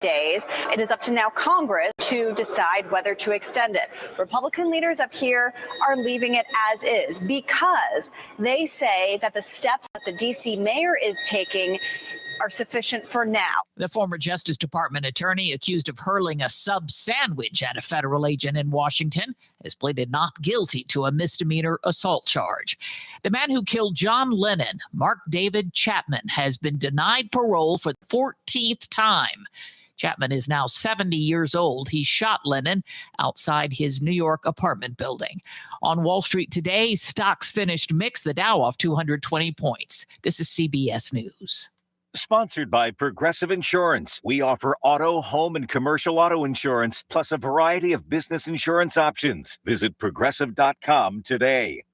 days. It is up to now Congress to decide whether to extend it. Republican leaders up here are leaving it as is because they say that the steps that the D.C. mayor is taking are sufficient for now. The former Justice Department attorney accused of hurling a sub sandwich at a federal agent in Washington has pleaded not guilty to a misdemeanor assault charge. The man who killed John Lennon, Mark David Chapman, has been denied parole for the 14th time. Chapman is now 70 years old. He shot Lennon outside his New York apartment building. On Wall Street today, stocks finished mixed, the Dow off 220 points. This is CBS News. Sponsored by Progressive Insurance. We offer auto, home, and commercial auto insurance, plus a variety of business insurance options. Visit Progressive.com today.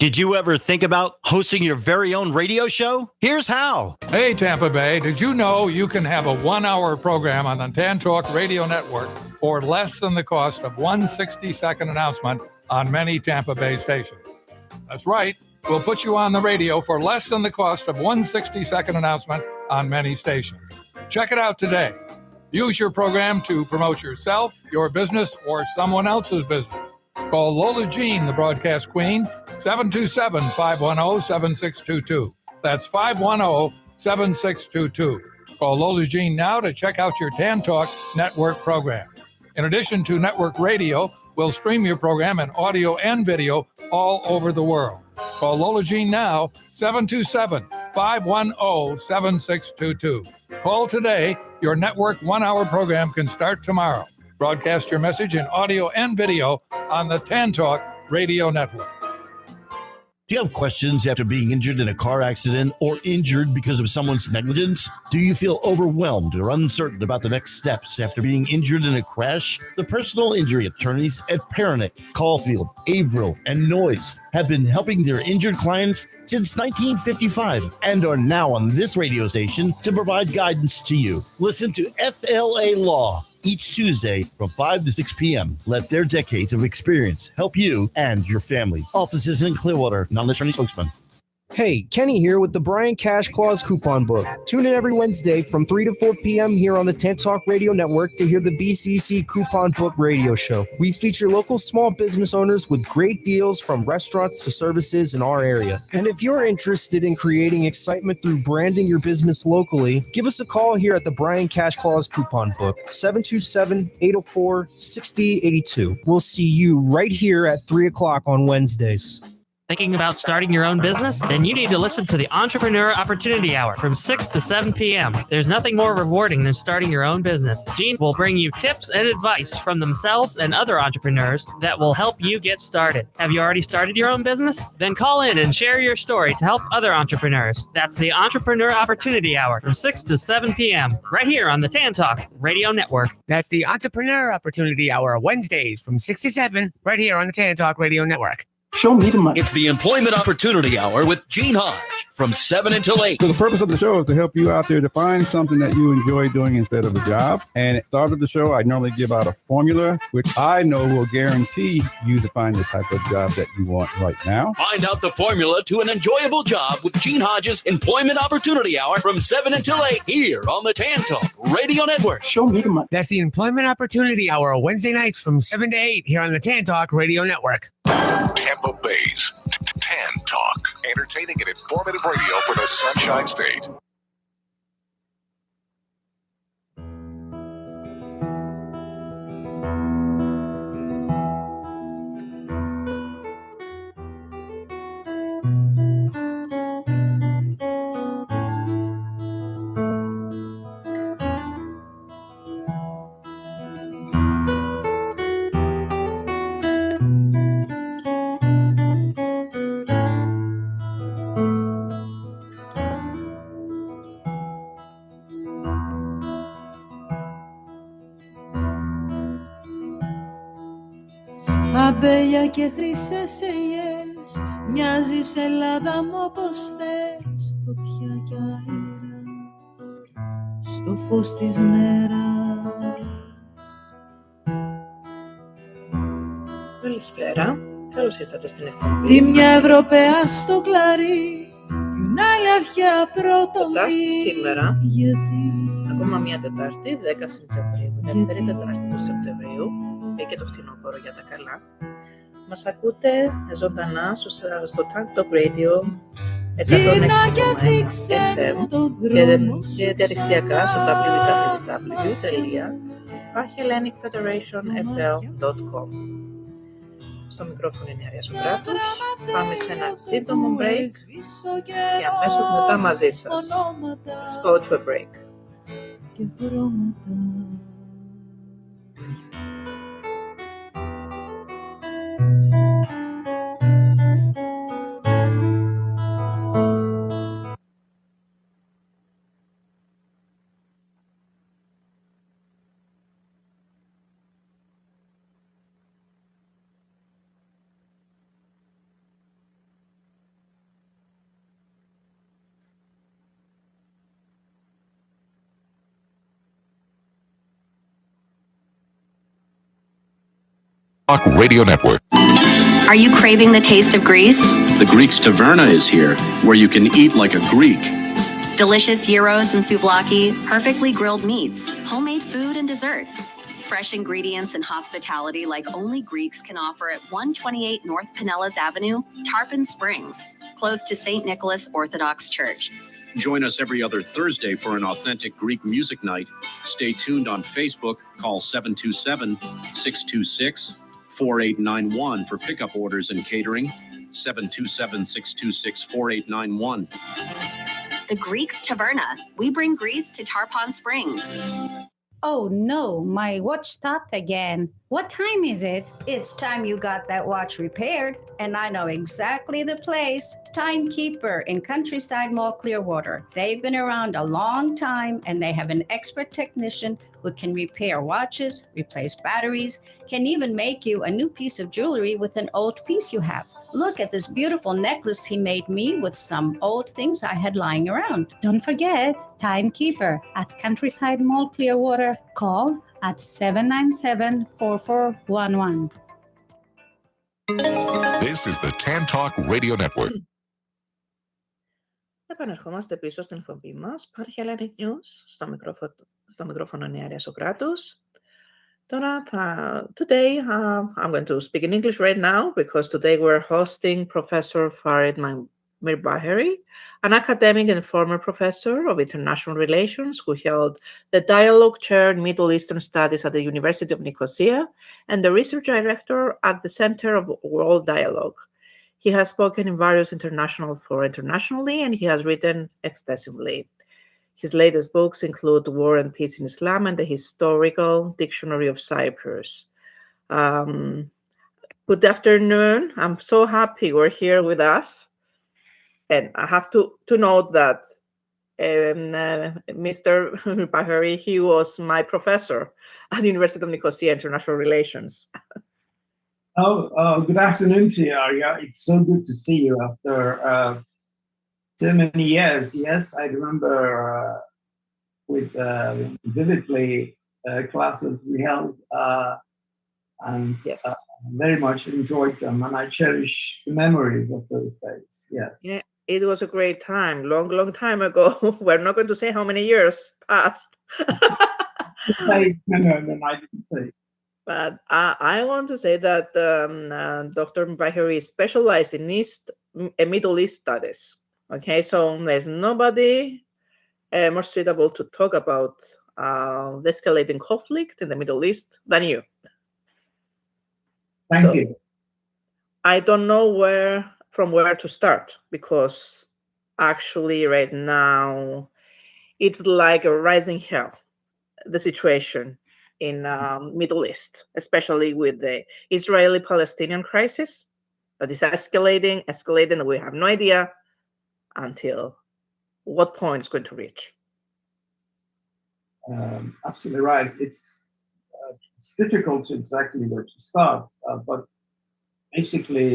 Did you ever think about hosting your very own radio show? Here's how. Hey, Tampa Bay, did you know you can have a 1-hour program on the TAN Talk Radio Network for less than the cost of one 60-second announcement on many Tampa Bay stations? That's right. We'll put you on the radio for less than the cost of one 60-second announcement on many stations. Check it out today. Use your program to promote yourself, your business, or someone else's business. Call Lola Jean, the broadcast queen, 727-510-7622. That's 510-7622. Call Lola Jean now to check out your TAN Talk Network program. In addition to network radio, we'll stream your program in audio and video all over the world. Call Lola Jean now, 727-510-7622. Call today. Your network 1-hour program can start tomorrow. Broadcast your message in audio and video on the TAN Talk Radio Network. Do you have questions after being injured in a car accident or injured because of someone's negligence? Do you feel overwhelmed or uncertain about the next steps after being injured in a crash? The personal injury attorneys at Hellenic, Caulfield, Averill, and Noyes have been helping their injured clients since 1955 and are now on this radio station to provide guidance to you. Listen to FLA Law each Tuesday from 5 to 6 p.m. Let their decades of experience help you and your family. Offices in Clearwater, non-attorney spokesman. Hey, Kenny here with the Brian Cash Claus Coupon Book. Tune in every Wednesday from 3 to 4 p.m. here on the TAN Talk Radio Network to hear the BCC Coupon Book radio show. We feature local small business owners with great deals from restaurants to services in our area. And if you're interested in creating excitement through branding your business locally, give us a call here at the Brian Cash Claus Coupon Book, 727-804-6082. We'll see you right here at 3 o'clock on Wednesdays. Thinking about starting your own business? Then you need to listen to the Entrepreneur Opportunity Hour from 6 to 7 p.m. There's nothing more rewarding than starting your own business. Gene will bring you tips and advice from themselves and other entrepreneurs that will help you get started. Have you already started your own business? Then call in and share your story to help other entrepreneurs. That's the Entrepreneur Opportunity Hour from 6 to 7 p.m. right here on the TAN Talk Radio Network. That's the Entrepreneur Opportunity Hour Wednesdays from 6 to 7 right here on the TAN Talk Radio Network. Show me the money. It's the Employment Opportunity Hour with Gene Hodge from 7 until 8. So the purpose of the show is to help you out there to find something that you enjoy doing instead of a job. And at the start of the show, I normally give out a formula, which I know will guarantee you to find the type of job that you want right now. Find out the formula to an enjoyable job with Gene Hodge's Employment Opportunity Hour from 7 until 8 here on the TAN Talk Radio Network. Show me the money. That's the Employment Opportunity Hour Wednesday nights from 7 to 8 here on the TAN Talk Radio Network. Tampa Bay's TAN Talk, entertaining and informative radio for the Sunshine State. Αμπέλια και χρυσές ελιές, μοιάζεις Ελλάδα μου όπως θες, φωτιά και αέρας, στο φως της μέρας. Καλησπέρα, καλώς ήρθατε στην εκπομπή. Τη μια Ευρωπαία στο κλαρί, την άλλη αρχαία πρώτο μη. Σήμερα γιατί ακόμα μια Τετάρτη, 10 Σεπτεμβρίου, δεύτερη Τετάρτη του Σεπτεμβρίου, και το φθινόπωρο για τα καλά. Μας ακούτε ζωντανά στο Tank Talk Radio 106,1 FM και διαδικτυακά στο www.helenicfederationfl.com. Στο μικρόφωνο είναι η Αρία Σοκράτους. Πάμε σε ένα σύντομο break και αμέσως μετά μαζί σας. Let's go to a break. Talk Radio Network. Are you craving the taste of Greece? The Greek's Taverna is here, where you can eat like a Greek. Delicious gyros and souvlaki, perfectly grilled meats, homemade food and desserts. Fresh ingredients and hospitality like only Greeks can offer at 128 North Pinellas Avenue, Tarpon Springs, close to St. Nicholas Orthodox Church. Join us every other Thursday for an authentic Greek music night. Stay tuned on Facebook. Call 727-626-4891 for pickup orders and catering. 727-626-4891. The Greek's Taverna. We bring Greece to Tarpon Springs. Oh no, my watch stopped again. What time is it? It's time you got that watch repaired, and I know exactly the place. Timekeeper in Countryside Mall, Clearwater. They've been around a long time, and they have an expert technician who can repair watches, replace batteries, can even make you a new piece of jewelry with an old piece you have. Look at this beautiful necklace he made me with some old things I had lying around. Don't forget, Timekeeper at Countryside Mall, Clearwater. Call at 797-4411. This is the Tan Talk Radio Network. Επανερχόμαστε πίσω στην εκπομπή μας. Υπάρχει Hellenic News στο μικρόφωνο είναι η Αρία Σοκράτους. Τώρα, today, I'm going to speak in English right now because today we're hosting Professor Farid Mirbaheri, an academic and former professor of international relations who held the Dialogue Chair in Middle Eastern Studies at the University of Nicosia and the research director at the Center of World Dialogue. He has spoken in various international fora internationally, and he has written extensively. His latest books include War and Peace in Islam and the Historical Dictionary of Cyprus. Good afternoon. I'm so happy you're here with us. And I have to note that Mr. Bahari, he was my professor at the University of Nicosia International Relations. Good afternoon to you, Arya. It's so good to see you after so many years. Yes, I remember with vividly classes we held, and yes. Very much enjoyed them, and I cherish the memories of those days. Yes. Yeah, it was a great time, long time ago. We're not going to say how many years passed. No, I didn't say. But I want to say that Dr. Bahari specialized in Middle East studies. Okay, so there's nobody more suitable to talk about the escalating conflict in the Middle East than you. Thank you. I don't know from where to start, because actually right now it's like a rising hell, the situation in Middle East, especially with the Israeli-Palestinian crisis that is escalating, and we have no idea until what point it's going to reach. Absolutely right. It's difficult to exactly where to start, but basically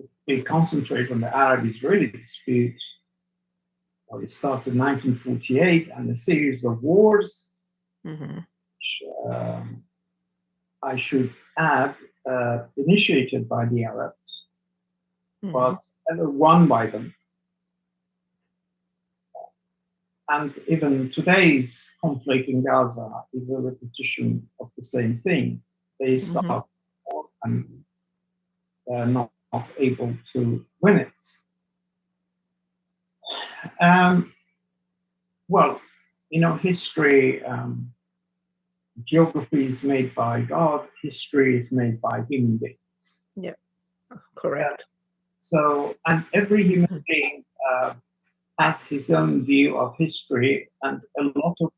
if we concentrate on the Arab-Israeli dispute, it started in 1948 and a series of wars, which I should add, initiated by the Arabs, but never won by them. And even today's conflict in Gaza is a repetition of the same thing. They start war and they're not able to win it. Well, history, geography is made by God, history is made by human beings. Yeah, correct. And every human being has his own view of history, and a lot of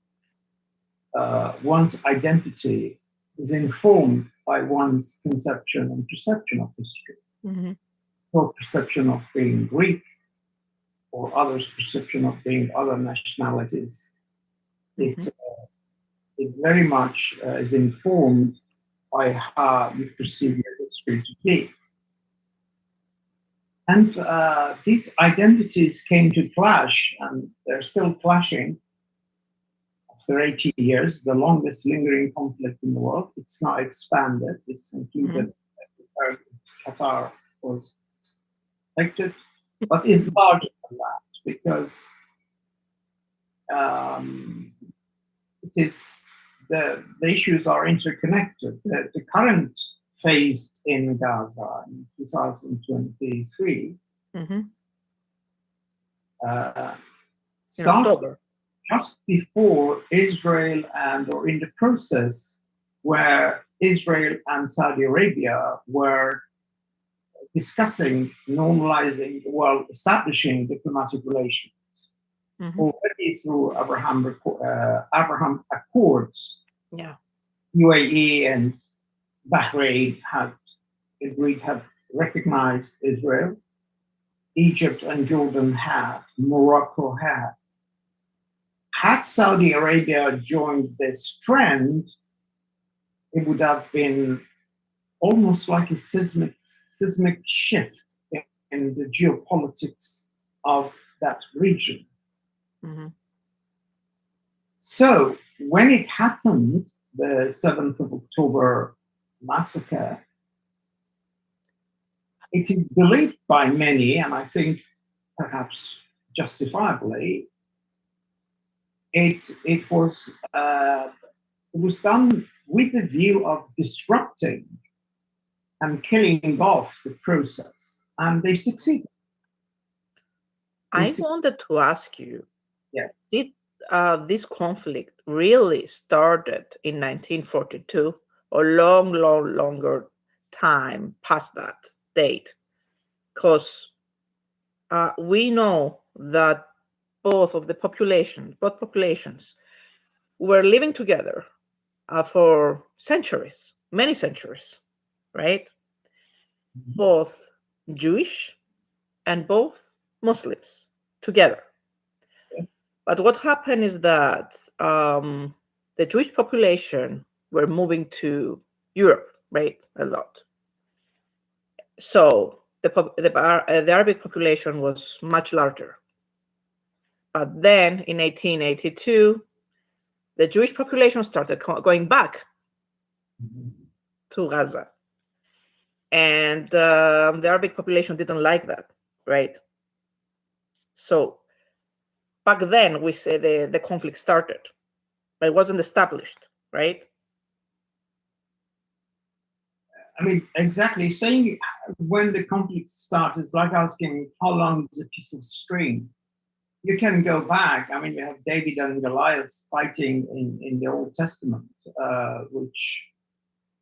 one's identity is informed by one's conception and perception of history. Or perception of being Greek, or others' perception of being other nationalities. It very much is informed by how you perceive your history to be. And these identities came to clash, and they're still clashing after 80 years, the longest lingering conflict in the world. It's now expanded. It's included Qatar was affected, but it's larger than that because it is the issues are interconnected. The current phase in Gaza in 2023 started just before Israel or in the process where Israel and Saudi Arabia were discussing normalizing, establishing diplomatic relations. Already through Abraham Accords, UAE and Bahrain had recognized Israel. Egypt and Jordan had. Morocco had. Had Saudi Arabia joined this trend, it would have been almost like a seismic shift in the geopolitics of that region. So when it happened, the 7th of October massacre, it is believed by many, and I think perhaps justifiably, it was done with the view of disrupting and killing off the process, and they succeeded. I wanted to ask you, yes, did this conflict really started in 1942 or longer time past that date? Because we know that both populations were living together for centuries, many centuries, right? Both Jewish and both Muslims together. But what happened is that the Jewish population were moving to Europe, right, a lot. So the Arabic population was much larger. But then in 1882, the Jewish population started going back to Gaza. And the Arabic population didn't like that, right? So back then, we say the conflict started, but it wasn't established, right? I mean, exactly. Saying when the conflict started is like asking how long is a piece of string. You can go back. I mean, you have David and Goliath fighting in the Old Testament, which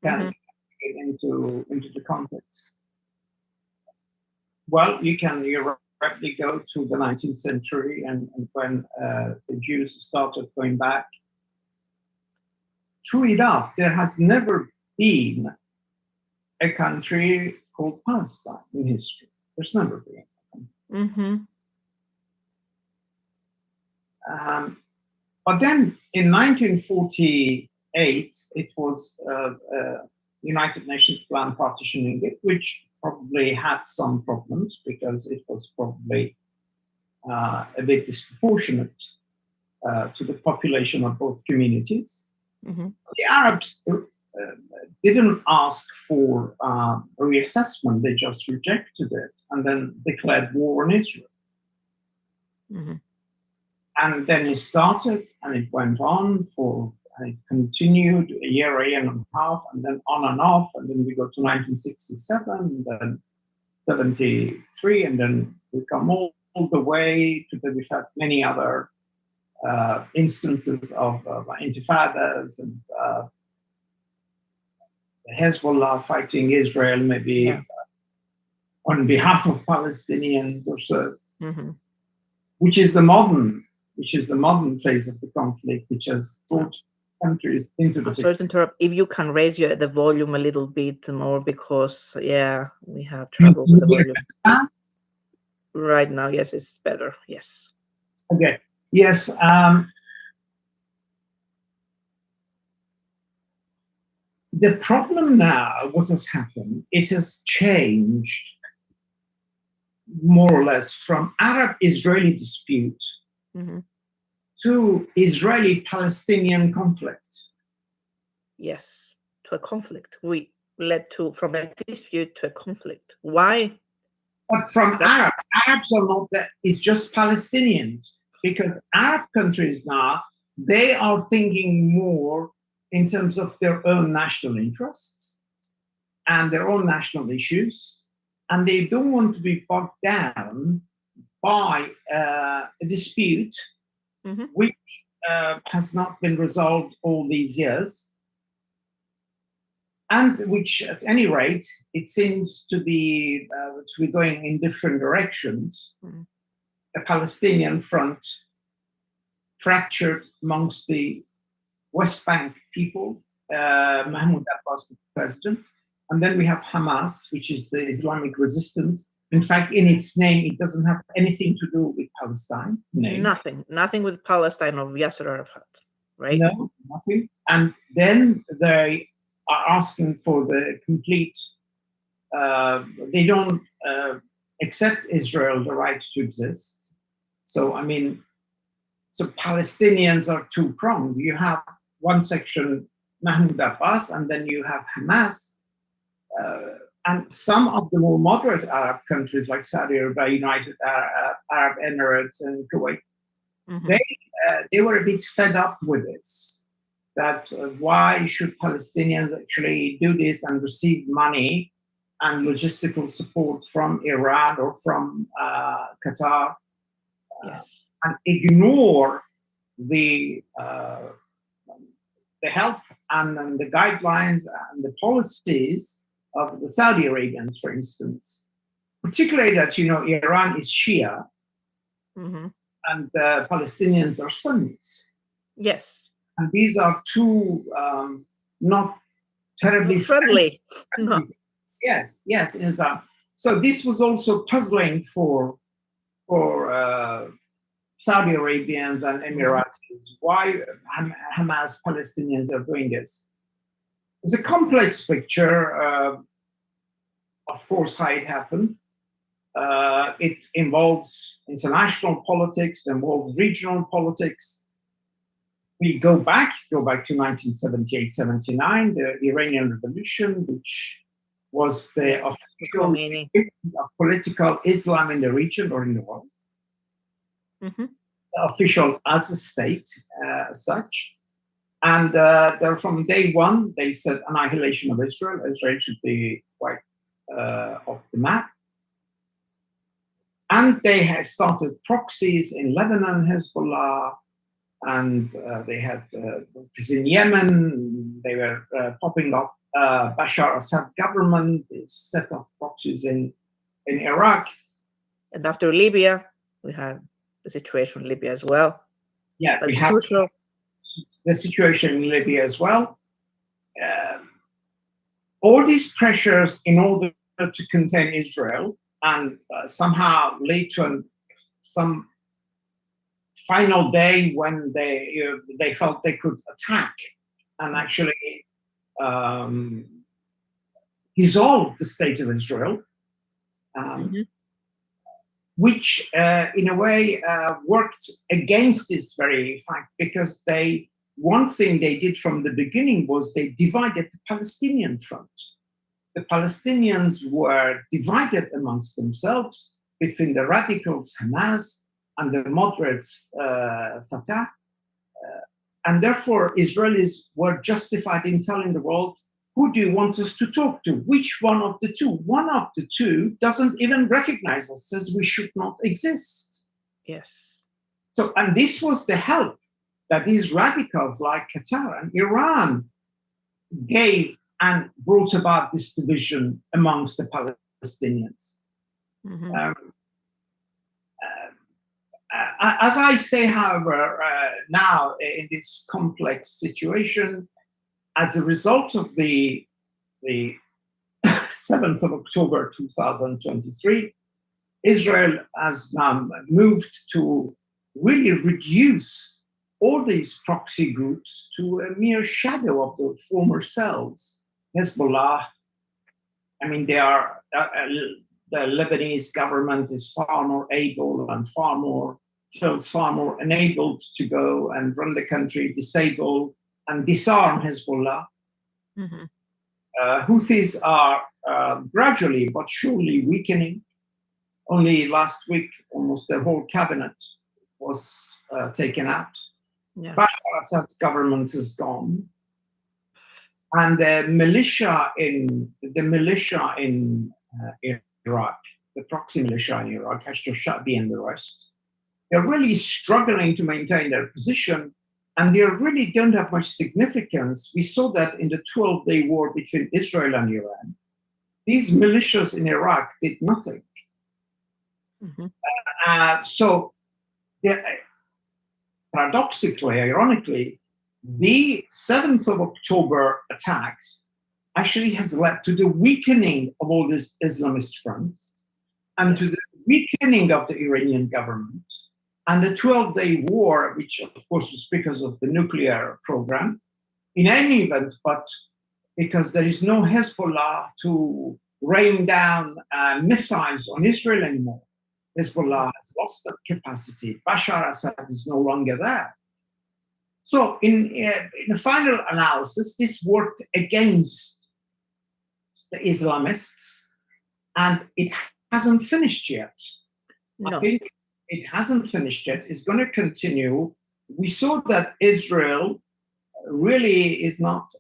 can get into the context. Well, you can directly go to the 19th century and when the Jews started going back. True enough, there has never been a country called Palestine in history. There's never been. But then in 1948, it was United Nations plan partitioning it, which probably had some problems because it was probably a bit disproportionate to the population of both communities. The Arabs didn't ask for a reassessment, they just rejected it and then declared war on Israel. And then it started, and it went on and it continued a year and a half, and then on and off, and then we go to 1967, and then 73, and then we come all the way to we've had many other instances of intifadas and Hezbollah fighting Israel, maybe on behalf of Palestinians or so, which is the modern phase of the conflict, which has brought countries into the Sorry to interrupt. If you can raise the volume a little bit more, because we have trouble with the volume. Right now, yes, it's better. Yes. Okay. Yes. The problem now, what has happened, it has changed more or less from Arab-Israeli dispute to Israeli-Palestinian conflict. Yes, to a conflict. We led from a dispute to a conflict. Why? But from Arabs are not that, it's just Palestinians, because Arab countries now, they are thinking more in terms of their own national interests and their own national issues, and they don't want to be bogged down by a dispute which has not been resolved all these years, and which, at any rate, it seems to be going in different directions. The Palestinian front fractured amongst the West Bank people, Mahmoud Abbas, the president, and then we have Hamas, which is the Islamic resistance. In fact, in its name, it doesn't have anything to do with Palestine. Nothing with Palestine or Yasser Arafat, right? No, nothing. And then they are asking for the complete, they don't accept Israel the right to exist. So, so Palestinians are two-pronged. You have one section, Mahmoud Abbas, and then you have Hamas. And some of the more moderate Arab countries like Saudi Arabia, United Arab Emirates, and Kuwait, they were a bit fed up with this. That why should Palestinians actually do this and receive money and logistical support from Iran or from Qatar, and ignore the help and the guidelines and the policies of the Saudi Arabians, for instance, particularly that, Iran is Shia and the Palestinians are Sunnis. Yes. And these are two not terribly friendly. No. Yes, in Islam. So this was also puzzling for Saudi Arabians and Emiratis. Why Hamas Palestinians are doing this? It's a complex picture. Of course, how it happened. It involves international politics, it involves regional politics. We go back to 1978-79, the Iranian Revolution, which was the official of political Islam in the region or in the world. Official as a state, as such. And from day one, they said annihilation of Israel. Israel should be wiped off the map. And they had started proxies in Lebanon, Hezbollah, and they had in Yemen, they were popping up Bashar Assad government, they set up proxies in Iraq. And after Libya, we had the situation in Libya as well. Yeah, that's we have crucial. The situation in Libya as well. All these pressures in order to contain Israel and somehow lead to some final day when they felt they could attack and actually dissolve the state of Israel, which in a way worked against this very fact, because one thing they did from the beginning was they divided the Palestinian front. The Palestinians were divided amongst themselves between the radicals, Hamas, and the moderates, Fatah. And therefore, Israelis were justified in telling the world, who do you want us to talk to? Which one of the two? One of the two doesn't even recognize us, says we should not exist. Yes. So, and this was the help that these radicals like Qatar and Iran gave and brought about this division amongst the Palestinians. As I say, however, now in this complex situation, as a result of the 7th of October 2023, Israel has now moved to really reduce all these proxy groups to a mere shadow of the former selves. Hezbollah, I mean, they are, the Lebanese government is far more able and feels far more enabled to go and run the country, disable and disarm Hezbollah. Houthis are gradually but surely weakening. Only last week, almost the whole cabinet was taken out. Yeah. Bashar Assad's government is gone, and the militia in Iraq, the proxy militia in Iraq, Hashd al-Sha'bi and the rest, they're really struggling to maintain their position, and they really don't have much significance. We saw that in the 12-day war between Israel and Iran. These militias in Iraq did nothing. So, paradoxically, ironically, the 7th of October attacks actually has led to the weakening of all these Islamist fronts and to the weakening of the Iranian government. And the 12-day war, which of course was because of the nuclear program, in any event, but because there is no Hezbollah to rain down missiles on Israel anymore. Hezbollah has lost that capacity. Bashar Assad is no longer there. So in the final analysis, this worked against the Islamists, and it hasn't finished yet. No. I think it hasn't finished yet. It's going to continue. We saw that Israel really is not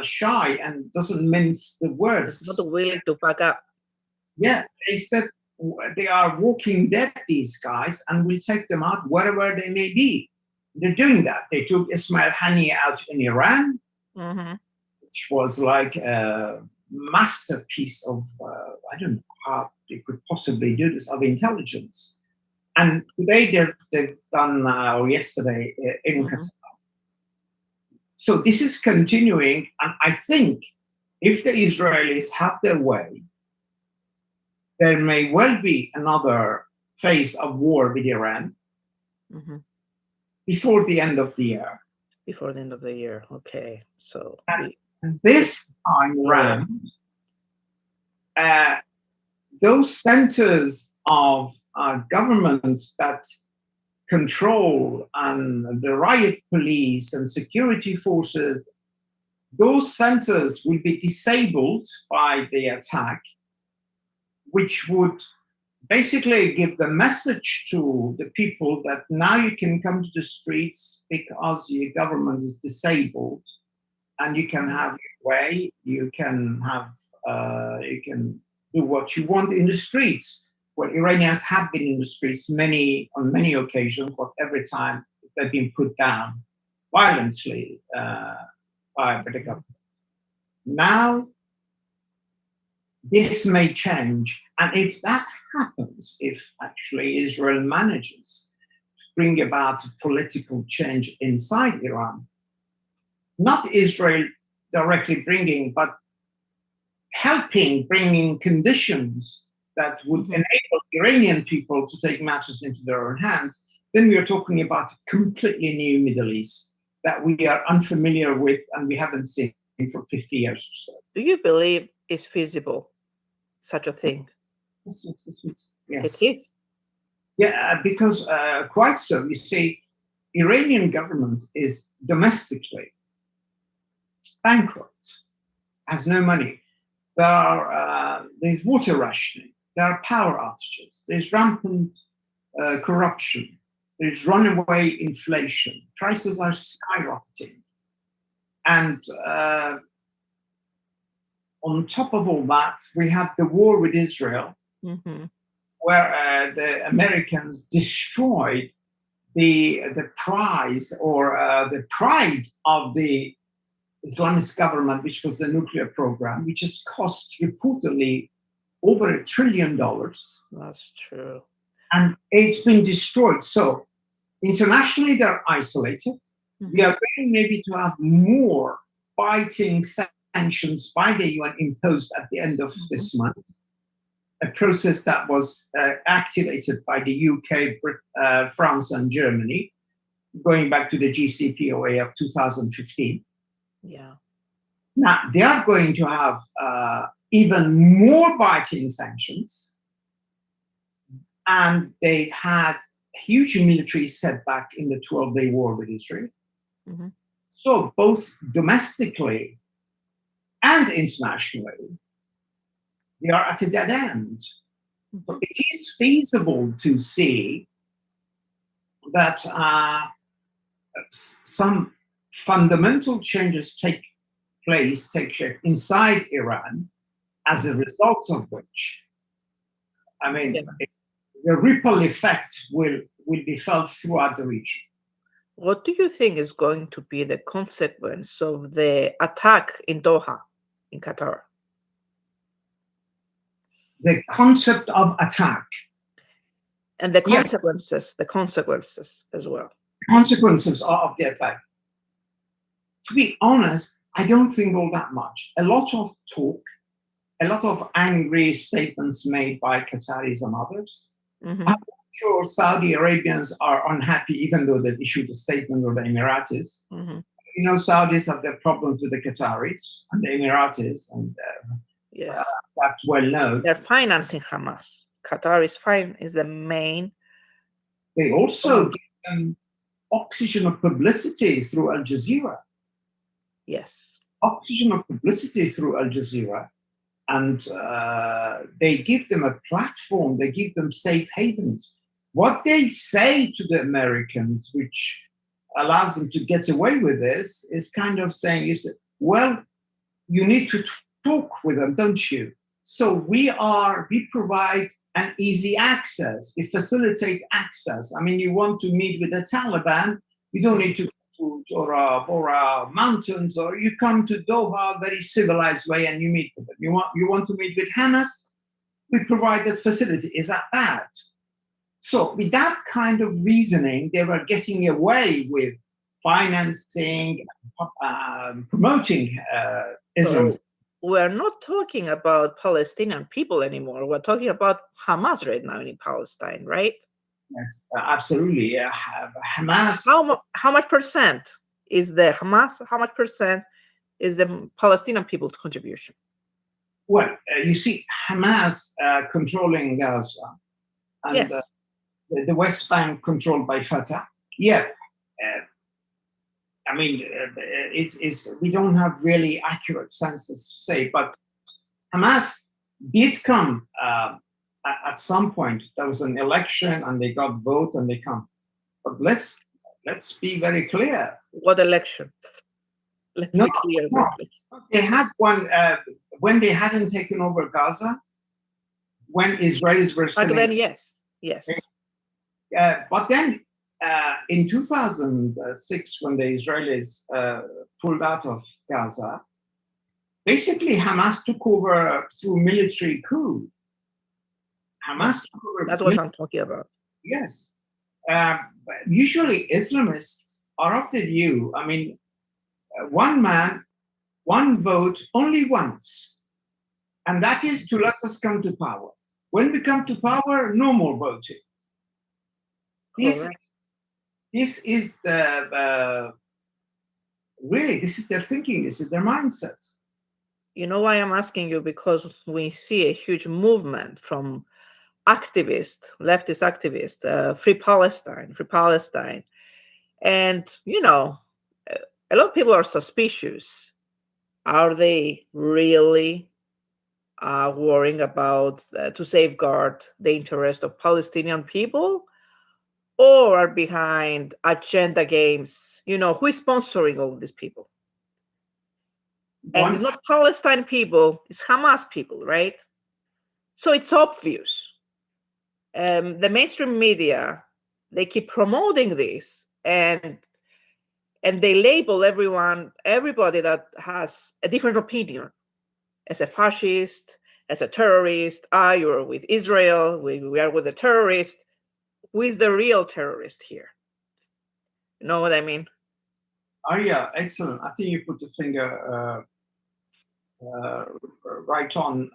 shy and doesn't mince the words. It's not willing to back up. Yeah, they said they are walking dead, these guys, and we'll take them out wherever they may be. They're doing that. They took Ismail Haniyeh out in Iran, which was like a masterpiece of, I don't know how they could possibly do this, of intelligence. And today they've done, or yesterday, in Qatar. So this is continuing, and I think if the Israelis have their way, there may well be another phase of war with Iran before the end of the year. Before the end of the year, okay. So this time around, those centers of government that control and the riot police and security forces, those centers will be disabled by the attack, which would basically give the message to the people that now you can come to the streets because your government is disabled, and you can have your way, you can do what you want in the streets. Well, Iranians have been in the streets on many occasions, but every time they've been put down violently by the government. Now, this may change, and if that happens, if actually Israel manages to bring about political change inside Iran, not Israel directly bringing, but bringing conditions that would enable Iranian people to take matters into their own hands, then we are talking about a completely new Middle East that we are unfamiliar with and we haven't seen for 50 years or so. Do you believe it's feasible, such a thing? Yes. It is? Yeah, because quite so. You see, Iranian government is domestically bankrupt, has no money. There's water rationing, there are power outages, there's rampant corruption, There's runaway inflation. Prices are skyrocketing. And on top of all that, we had the war with Israel, where the Americans destroyed the prize or the pride of the Islamist government, which was the nuclear program, which has cost reportedly over $1 trillion. That's true. And it's been destroyed. So internationally, they're isolated. We are going maybe to have more biting sanctions by the UN imposed at the end of this month, a process that was activated by the UK, France, and Germany, going back to the GCPOA of 2015. Yeah. Now, they are going to have even more biting sanctions, and they've had huge military setback in the 12-day war with Israel. So both domestically and internationally, they are at a dead end. So it is feasible to see that some fundamental changes take shape inside Iran, as a result of which, I mean, the ripple effect will be felt throughout the region. What do you think is going to be the consequence of the attack in Doha, in Qatar? The concept of attack. And the consequences, as well. Consequences of the attack. To be honest, I don't think all that much. A lot of talk, a lot of angry statements made by Qataris and others. I'm sure Saudi Arabians are unhappy, even though they've issued a statement, or the Emiratis. You know, Saudis have their problems with the Qataris and the Emiratis, and that's well known. They're financing Hamas. Qatar is the main. They also give them oxygen of publicity through Al Jazeera. Yes. Oxygen of publicity through Al Jazeera. And they give them a platform, they give them safe havens. What they say to the Americans, which allows them to get away with this, is kind of saying, well, you need to talk with them, don't you? So we provide an easy access, we facilitate access. I mean, you want to meet with the Taliban, you don't need to go to Bora Mountains, or you come to Doha, very civilized way, and you meet with them. You want to meet with Hamas, we provide that facility. Is that bad? So with that kind of reasoning, they were getting away with financing, promoting Islam. So we're not talking about Palestinian people anymore. We're talking about Hamas right now in Palestine, right? Yes, absolutely. Hamas. How much percent is the Hamas? How much percent is the Palestinian people's contribution? Well, you see, Hamas controlling Gaza, and the West Bank controlled by Fatah. Yeah, I mean, we don't have really accurate census to say, but Hamas did come at some point. There was an election, and they got votes, and they come. But let's be very clear. What election? Let's be clear. No. They had one when they hadn't taken over Gaza, when Israelis were still. Then yes. But then in 2006, when the Israelis pulled out of Gaza, basically Hamas took over through military coup. Hamas took over. That's what I'm talking about. Yes. Usually Islamists are of the view, I mean, one man, one vote, only once. And that is to let us come to power. When we come to power, no more voting. This is really, this is their thinking, this is their mindset. You know why I'm asking you? Because we see a huge movement from leftist activists, Free Palestine. And, you know, a lot of people are suspicious. Are they really worrying about to safeguard the interest of Palestinian people? or are behind agenda games. Who is sponsoring all these people? And it's not Palestine people, it's Hamas people, right? So it's obvious. The mainstream media, they keep promoting this, and they label everybody that has a different opinion as a fascist, as a terrorist. You're with Israel, we are with the terrorist. Who is the real terrorist here? You know what I mean? Yeah, excellent. I think you put the finger right on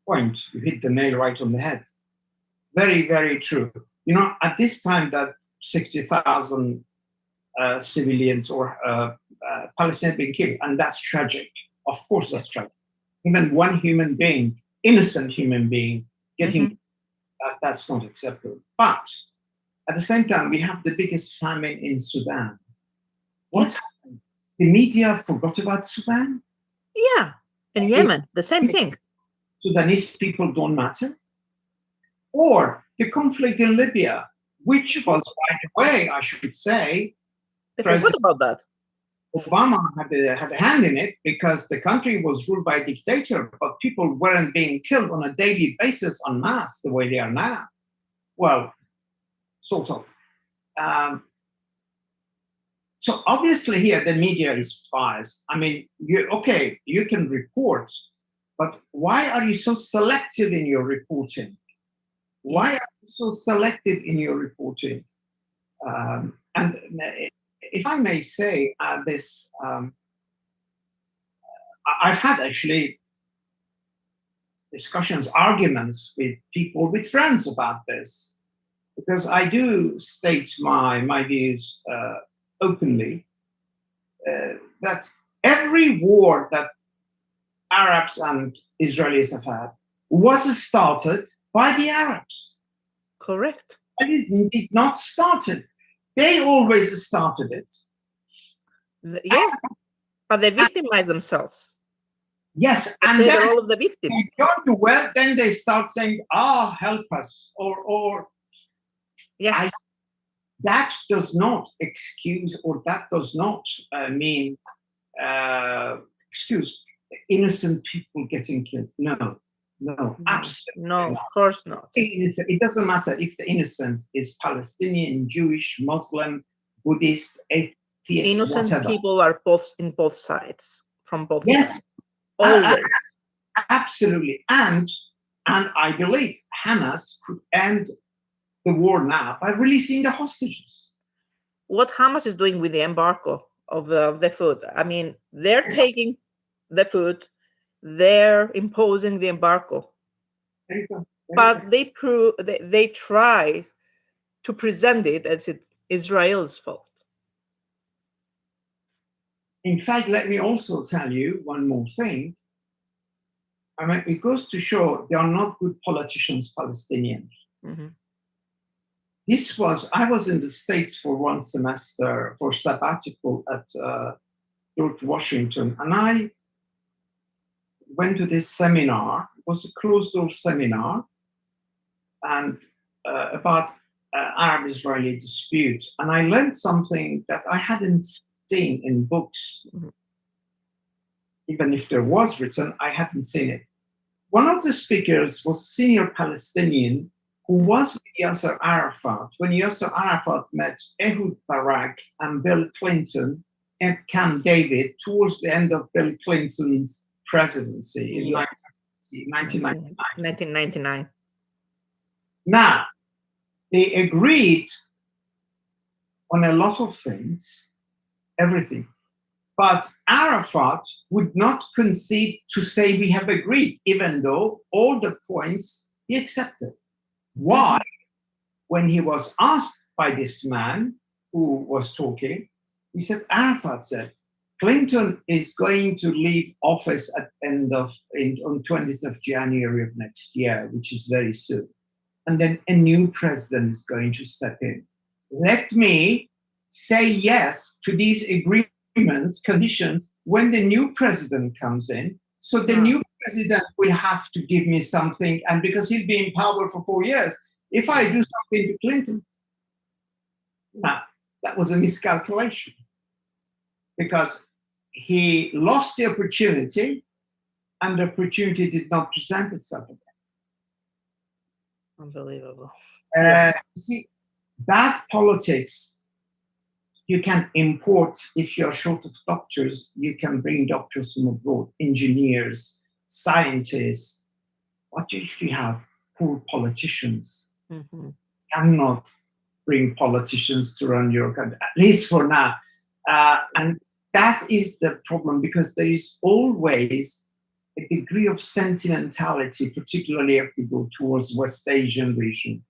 point. You hit the nail right on the head. Very, very true. At this time that 60,000 civilians or Palestinians being killed, and that's tragic. Of course, that's tragic. Even one human being, innocent human being, getting that's not acceptable. But at the same time, we have the biggest famine in Sudan. What happened? The media forgot about Sudan? Yeah, in Yemen, the same thing. Sudanese people don't matter? Or the conflict in Libya, which was, by the way, I should say, they forgot about that. Obama had a hand in it because the country was ruled by a dictator, but people weren't being killed on a daily basis en masse the way they are now. Well, sort of. So obviously here the media is biased. I mean, you can report, but why are you so selective in your reporting? Why are you so selective in your reporting? And if I may say this, I've had actually discussions, arguments with people, with friends about this, because I do state my views openly, that every war that Arabs and Israelis have had was started by the Arabs. Correct. It did not started. They always started it. Yes, but they victimize themselves. Yes, and they're then all of the victims. They don't do well, then they start saying, help us, or yes. That does not excuse, or that does not mean excuse innocent people getting killed. No, absolutely no, not. Of course not. It doesn't matter if the innocent is Palestinian, Jewish, Muslim, Buddhist, atheist, innocent whatever. People are in both sides, from both sides. Always. Absolutely. And I believe Hamas could end the war now by releasing the hostages. What Hamas is doing with the embargo of the food, I mean, they're taking the food, they're imposing the embargo. There you go. But they try to present it as it's Israel's fault. In fact, let me also tell you one more thing. I mean, it goes to show they are not good politicians, Palestinians. Mm-hmm. I was in the States for one semester for sabbatical at George Washington, and I went to this seminar. It was a closed-door seminar, and about Arab-Israeli dispute. And I learned something that I hadn't seen in books. Mm-hmm. Even if there was written, I hadn't seen it. One of the speakers was a senior Palestinian who was with Yasser Arafat when Yasser Arafat met Ehud Barak and Bill Clinton at Camp David towards the end of Bill Clinton's presidency in 1999. Now, they agreed on a lot of things, everything. But Arafat would not concede to say we have agreed, even though all the points he accepted. Why? When he was asked by this man who was talking, he said, Arafat said, Clinton is going to leave office at on 20th of January of next year, which is very soon. And then a new president is going to step in. Let me say yes to these conditions when the new president comes in. So the new president will have to give me something, and because he'll be in power for 4 years, If I do something to Clinton, that was a miscalculation because he lost the opportunity and the opportunity did not present itself again. Unbelievable. See, bad politics, you can import. If you're short of doctors, you can bring doctors from abroad, engineers, scientists. What if you have poor politicians? Mm-hmm. Cannot bring politicians to run your country, at least for now. And that is the problem, because there is always a degree of sentimentality, particularly if we go towards West Asian region,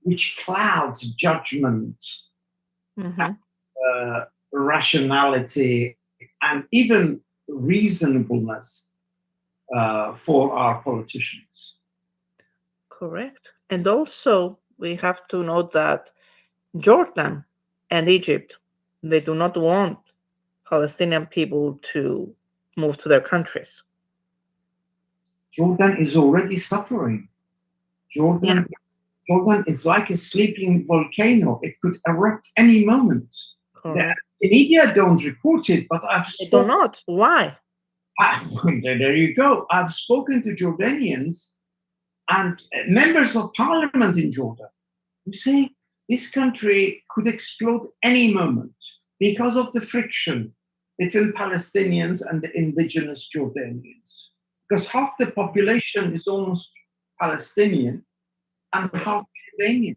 which clouds judgment, and, rationality, and even reasonableness for our politicians. Correct. And also, we have to note that Jordan and Egypt, they do not want Palestinian people to move to their countries. Jordan is already suffering. Jordan is like a sleeping volcano. It could erupt any moment. The media don't report it, but They do not. Why? There you go. I've spoken to Jordanians and members of parliament in Jordan who say this country could explode any moment because of the friction between Palestinians and the indigenous Jordanians. Because half the population is almost Palestinian and half Jordanian.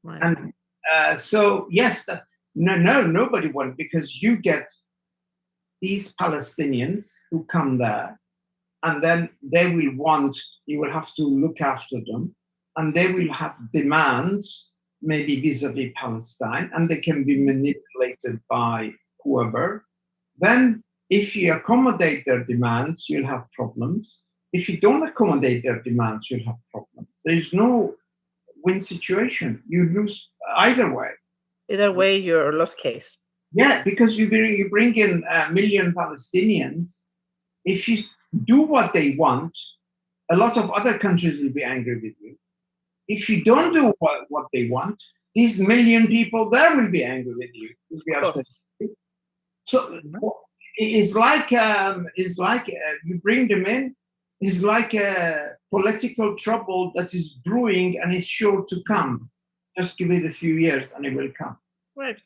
Right. And so, yes, nobody wants, because you get these Palestinians who come there, and then they will want, you will have to look after them, and they will have demands, maybe vis-a-vis Palestine, and they can be manipulated by whoever. Then, if you accommodate their demands, you'll have problems. If you don't accommodate their demands, you'll have problems. There's no win situation. You lose either way. Either way, you're a lost case. Yeah, because you bring in 1 million Palestinians. If you do what they want, a lot of other countries will be angry with you. If you don't do what they want, these 1 million people there will be angry with you. So it's like you bring them in. It's like a political trouble that is brewing and is sure to come. Just give it a few years and it will come. Right.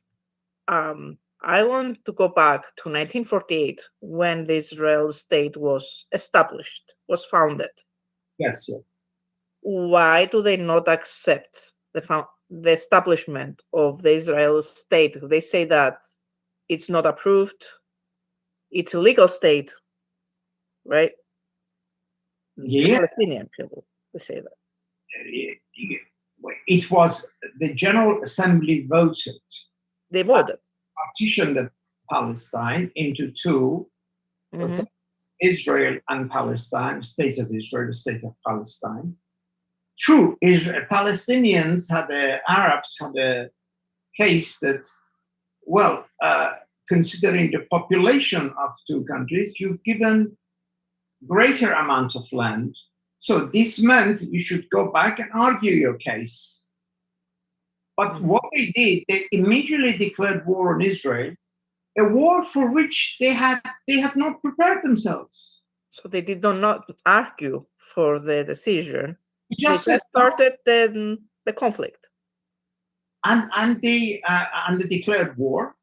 I want to go back to 1948 when the Israel state was established, was founded. Yes. Why do they not accept the establishment of the Israel state? They say that it's not approved. It's a legal state, right? Yeah. Palestinian people, they say that. It was the General Assembly voted. They voted. Partitioned Palestine into two, Israel and Palestine, state of Israel, state of Palestine. True, Palestinians Arabs had a case that, well, considering the population of two countries, you've given greater amount of land. So this meant you should go back and argue your case. But what they did, they immediately declared war on Israel, a war for which they had not prepared themselves. So they did not argue for the decision. Just they started the conflict. And they declared war.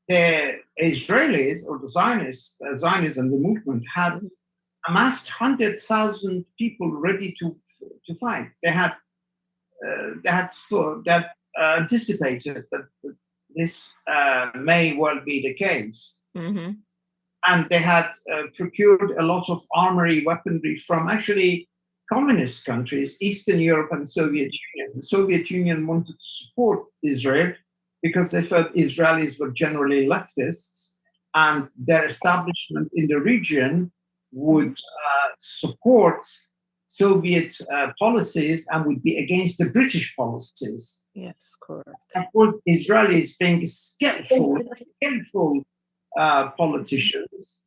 The Israelis or the Zionism, the movement, had amassed 100,000 people ready to fight. They had anticipated that this may well be the case. Mm-hmm. And they had procured a lot of armory weaponry from actually communist countries, Eastern Europe and Soviet Union. The Soviet Union wanted to support Israel because they felt Israelis were generally leftists, and their establishment in the region would support Soviet policies and would be against the British policies. Yes, correct. Of course, Israelis being skillful politicians,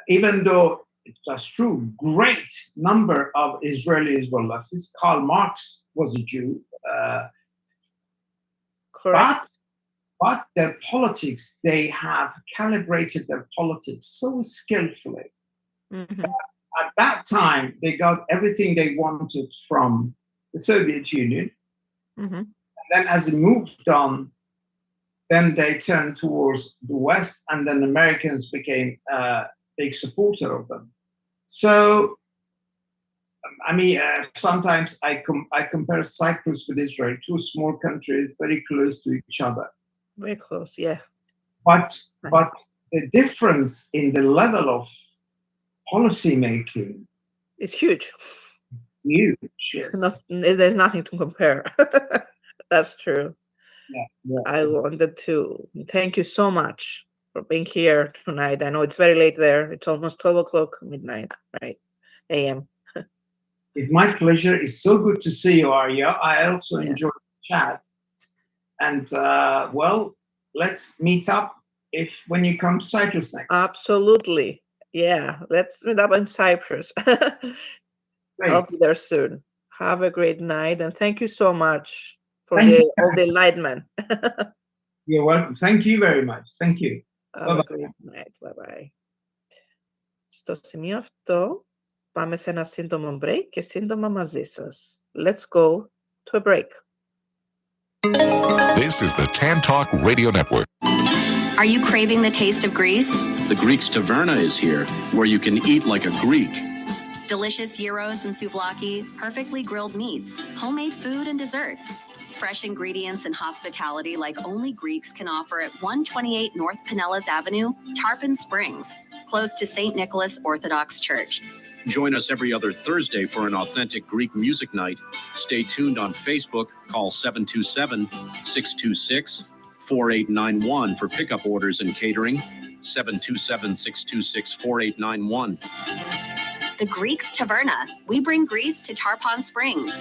even though That's true. Great number of Israelis were leftists. Karl Marx was a Jew. Correct. But their politics, they have calibrated their politics so skillfully. That at that time, they got everything they wanted from the Soviet Union. And then as it moved on, then they turned towards the West, and then Americans became a big supporter of them. So, I mean, sometimes I compare Cyprus with Israel, two small countries very close to each other. Very close, yeah. But the difference in the level of policy making is huge. Huge, yes. There's nothing to compare. That's true. Yeah. I wanted to thank you so much for being here tonight. I know it's very late there. It's almost 12 o'clock midnight, right? AM. It's my pleasure. It's so good to see you, Arya. I also enjoyed the chat. And well, let's meet up when you come to Cyprus next. Absolutely. Yeah, let's meet up in Cyprus. I'll be there soon. Have a great night, and thank you so much for all the enlightenment. You're welcome. Thank you very much. Thank you. Have a great night. Bye-bye. Στο σημείο αυτό πάμε σε ένα σύντομο break και σύντομα μαζί σας. Let's go to a break. This is the Tan Talk Radio Network. Are you craving the taste of Greece? The Greek's Taverna is here, where you can eat like a Greek. Delicious gyros and souvlaki, perfectly grilled meats, homemade food and desserts. Fresh ingredients and hospitality like only Greeks can offer at 128 North Pinellas Avenue, Tarpon Springs, close to St. Nicholas Orthodox Church. Join us every other Thursday for an authentic Greek music night. Stay tuned on Facebook. Call 727-626-4891 for pickup orders and catering. 727-626-4891. The Greek's Taverna. We bring Greece to Tarpon Springs.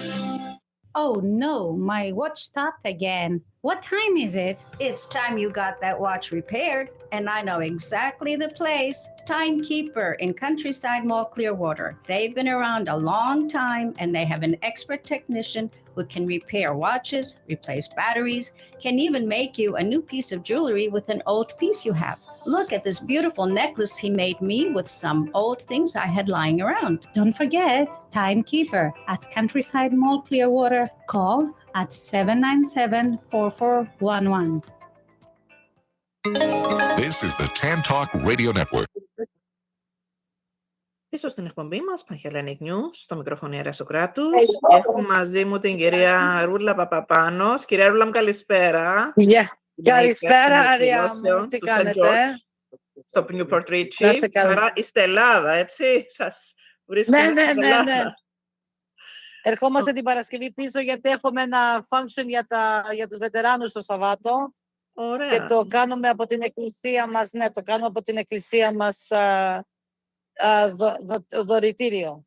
Oh no, my watch stopped again. What time is it? It's time you got that watch repaired, and I know exactly the place. Timekeeper in Countryside Mall, Clearwater. They've been around a long time, and they have an expert technician who can repair watches, replace batteries, can even make you a new piece of jewelry with an old piece you have. Look at this beautiful necklace he made me with some old things I had lying around. Don't forget, Timekeeper at Countryside Mall, Clearwater. Call at 797-4411. This is the Tan Talk Radio Network. Πίσω στην εκπομπή μας, Hellenic News, στο μικρόφωνο Ιερέα Σοκράτους. Έχω μαζί μου την κυρία Ρούλα Παπαπάνος. Κυρία Ρούλα, μου καλησπέρα. Καλησπέρα, Αριά μου. Τι κάνετε? Στο Newport Richie. Άρα είστε Ελλάδα, έτσι. Σας βρίσκω στην Ελλάδα. Ναι. Ερχόμαστε την Παρασκευή πίσω γιατί έχουμε ένα function για τους βετεράνους το Σαββάτο. Ωραία. Και το κάνουμε από την εκκλησία μας, το κάνουμε από την εκκλησία μας δωρητήριο.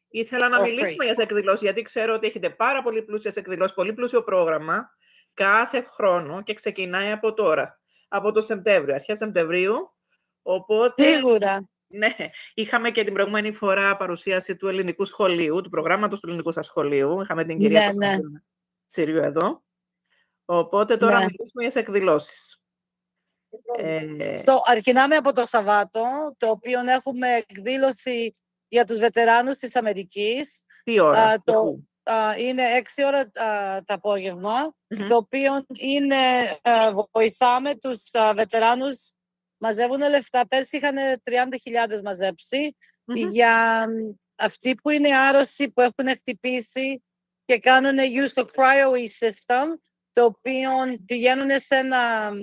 Ήθελα να μιλήσουμε για τις εκδηλώσεις, γιατί ξέρω ότι έχετε πάρα πολύ πλούσιες εκδηλώσεις, πολύ πλούσιο πρόγραμμα κάθε χρόνο και ξεκινάει από τώρα, από το Σεπτέμβριο, αρχές Σεπτεμβρίου. Οπότε, σίγουρα. Ναι, είχαμε και την προηγούμενη φορά παρουσίαση του ελληνικού σχολείου, του προγράμματος του ελληνικού σας σχολείου. Είχαμε την κυρία Συριού εδώ. Οπότε τώρα μιλήσουμε για τις εκδηλώσεις. Αρχινάμε από το Σαββάτο, το οποίο έχουμε εκδήλωση για τους βετεράνους της Αμερικής. Τι ώρα? Είναι 6 ώρα το απόγευμα, το οποίο είναι, βοηθάμε τους βετεράνους, μαζεύουν λεφτά. Πέρσι είχαν 30.000 μαζέψει για αυτοί που είναι άρρωστοι, που έχουν χτυπήσει και κάνουν use το cryo system, το οποίο πηγαίνουν